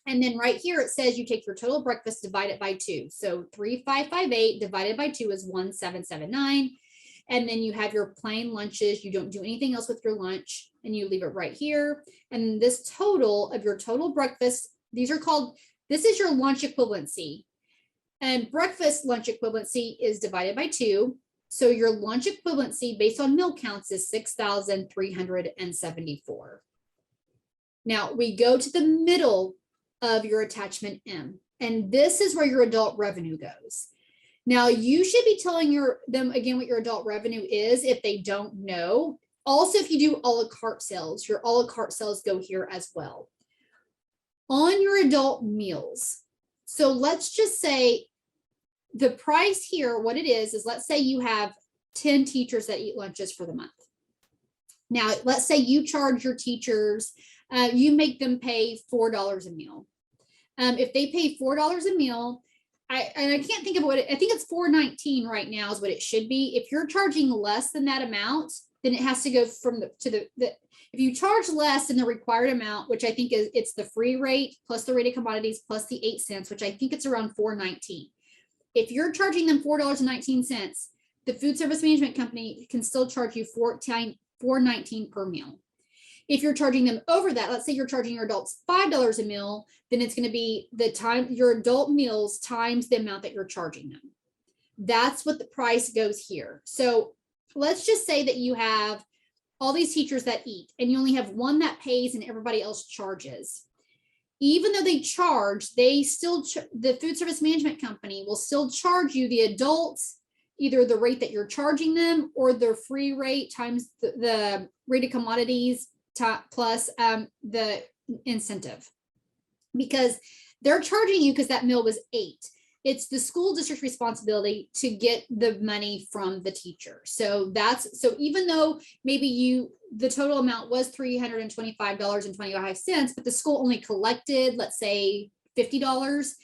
And then right here, it says you take your total breakfast, divide it by 2. So 3,558 divided by 2 is 1,779. And then you have your plain lunches. You don't do anything else with your lunch and you leave it right here. And this total of your total breakfast, this is your lunch equivalency. And breakfast lunch equivalency is divided by 2. So your lunch equivalency based on meal counts is 6,374. Now we go to the middle of your attachment M, and this is where your adult revenue goes. Now you should be telling them again what your adult revenue is if they don't know. Also, if you do a la carte sales, your a la carte sales go here as well. On your adult meals. So let's just say the price here, what it is let's say you have 10 teachers that eat lunches for the month. Now, let's say you charge your teachers, you make them pay $4 a meal. If they pay $4 a meal, I can't think of I think it's $4.19 right now is what it should be. If you're charging less than that amount, then it has to go from if you charge less than the required amount, which I think it's the free rate plus the rate of commodities plus the 8 cents, which I think it's around $4.19. If you're charging them $4.19, the food service management company can still charge you $4.19 per meal. If you're charging them over that, let's say you're charging your adults $5 a meal, then it's going to be your adult meals times the amount that you're charging them. That's what the price goes here. So let's just say that you have all these teachers that eat and you only have one that pays and everybody else charges. Even though they charge, the food service management company will still charge you the adults, either the rate that you're charging them or their free rate times the rate of commodities plus the incentive. Because they're charging you because that meal was 8. It's the school district's responsibility to get the money from the teacher. So even though maybe the total amount was $325.25, but the school only collected, let's say $50,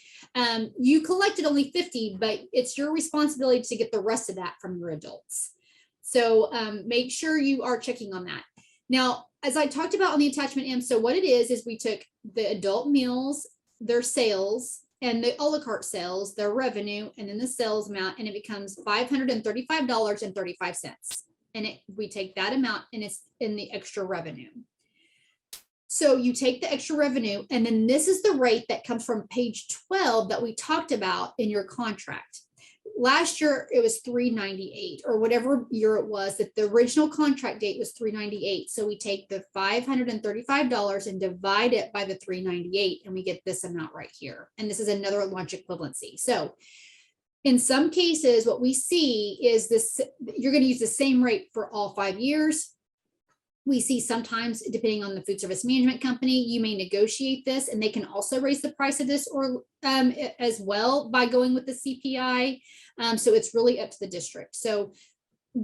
you collected only $50, but it's your responsibility to get the rest of that from your adults. So make sure you are checking on that. Now, as I talked about on the attachment M, so what it is we took the adult meals, their sales, and the a la carte sales, their revenue, and then the sales amount, and it becomes $535.35. And we take that amount and it's in the extra revenue. So you take the extra revenue, and then this is the rate that comes from page 12 that we talked about in your contract. last year it was $398 or whatever year it was, that the original contract date was $398. So we take the $535 and divide it by the $398 and we get this amount right here. And this is another lunch equivalency. So in some cases, what we see is this, you're going to use the same rate for all 5 years. We see sometimes, depending on the food service management company, you may negotiate this and they can also raise the price of this or as well by going with the CPI. So it's really up to the district. So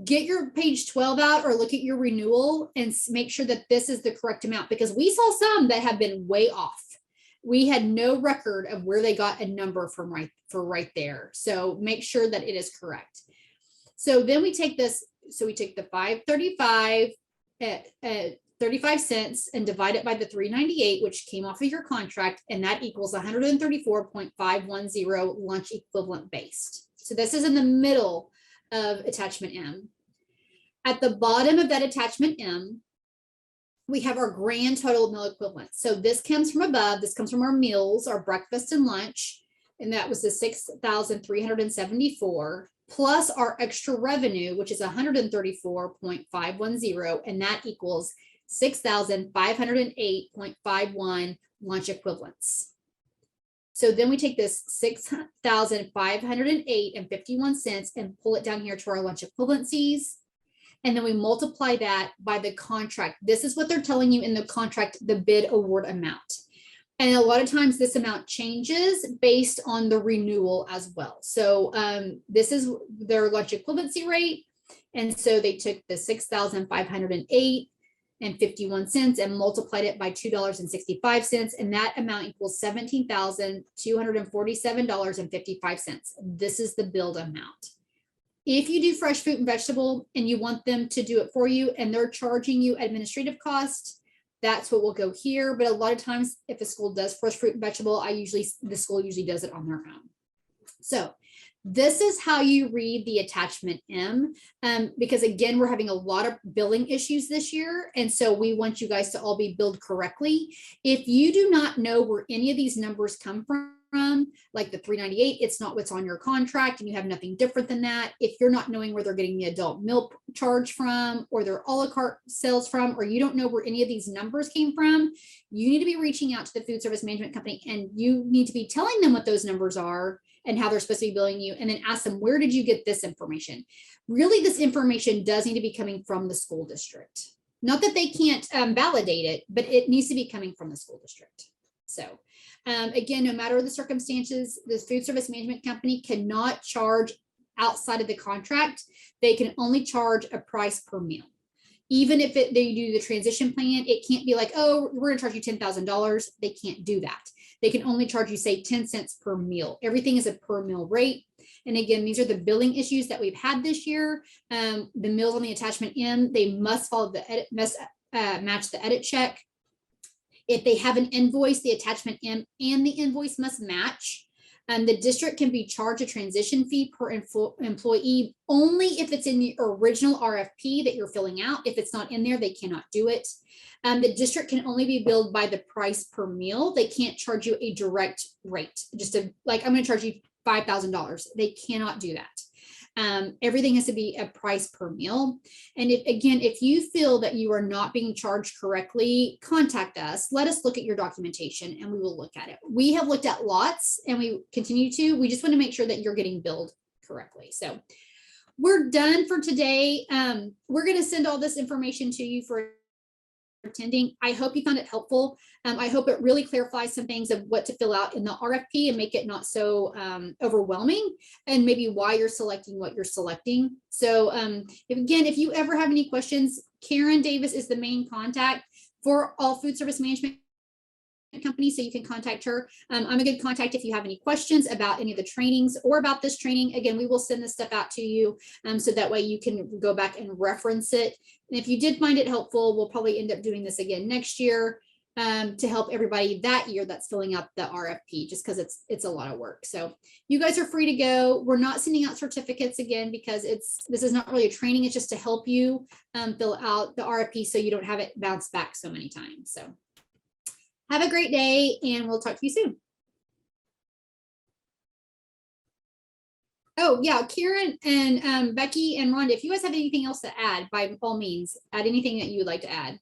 get your page 12 out or look at your renewal and make sure that this is the correct amount, because we saw some that have been way off. We had no record of where they got a number from right there. So make sure that it is correct. So then we take this, so we take the 535 at 35 cents and divide it by the 398, which came off of your contract, and that equals 134.510 lunch equivalent based. So this is in the middle of attachment M. At the bottom of that attachment M, we have our grand total meal equivalent. So this comes from above, this comes from our meals, our breakfast and lunch, and that was the 6,374. Plus our extra revenue, which is 134.510, and that equals 6,508.51 lunch equivalents. So then we take this 6,508.51 and pull it down here to our lunch equivalencies. And then we multiply that by the contract. This is what they're telling you in the contract, the bid award amount. And a lot of times this amount changes based on the renewal as well. So this is their lunch equivalency rate. And so they took the 6,508.51 and multiplied it by $2.65. And that amount equals $17,247.55. This is the billed amount. If you do fresh fruit and vegetable and you want them to do it for you and they're charging you administrative costs, that's what will go here. But a lot of times if a school does fresh fruit and vegetable, the school usually does it on their own. So this is how you read the attachment M, because again, we're having a lot of billing issues this year. And so we want you guys to all be billed correctly. If you do not know where any of these numbers come from, like the 398, it's not what's on your contract and you have nothing different than that. If you're not knowing where they're getting the adult meal charge from, or their a la carte sales from, or you don't know where any of these numbers came from, you need to be reaching out to the food service management company and you need to be telling them what those numbers are and how they're supposed to be billing you, and then ask them, where did you get this information? Really, this information does need to be coming from the school district. Not that they can't validate it, but it needs to be coming from the school district. So again, no matter the circumstances, the food service management company cannot charge outside of the contract. They can only charge a price per meal. Even if they do the transition plan, it can't be like, oh, we're going to charge you $10,000. They can't do that. They can only charge you, say, 10 cents per meal. Everything is a per meal rate. And again, these are the billing issues that we've had this year. The meals on the attachment M, they must follow the edit, match the edit check. If they have an invoice, the attachment M and the invoice must match. The district can be charged a transition fee per employee only if it's in the original RFP that you're filling out. If it's not in there, they cannot do it. The district can only be billed by the price per meal. They can't charge you a direct rate. Just like, I'm going to charge you $5,000. They cannot do that. Everything has to be a price per meal. And if you feel that you are not being charged correctly, contact us. Let us look at your documentation and we will look at it. We have looked at lots and we continue to. We just want to make sure that you're getting billed correctly. So we're done for today. We're going to send all this information to you for attending. I hope you found it helpful. I hope it really clarifies some things of what to fill out in the RFP and make it not so overwhelming, and maybe why you're selecting what you're selecting. So if you ever have any questions, Karen Davis is the main contact for all food service management companies, so you can contact her. I'm a good contact if you have any questions about any of the trainings or about this training. Again, we will send this stuff out to you so that way you can go back and reference it. And if you did find it helpful, we'll probably end up doing this again next year to help everybody that year that's filling out the RFP, just because it's a lot of work. So you guys are free to go. We're not sending out certificates again because this is not really a training. It's just to help you fill out the RFP so you don't have it bounce back so many times. So have a great day and we'll talk to you soon. Oh, yeah, Karen and Becky and Rhonda, if you guys have anything else to add, by all means, add anything that you would like to add.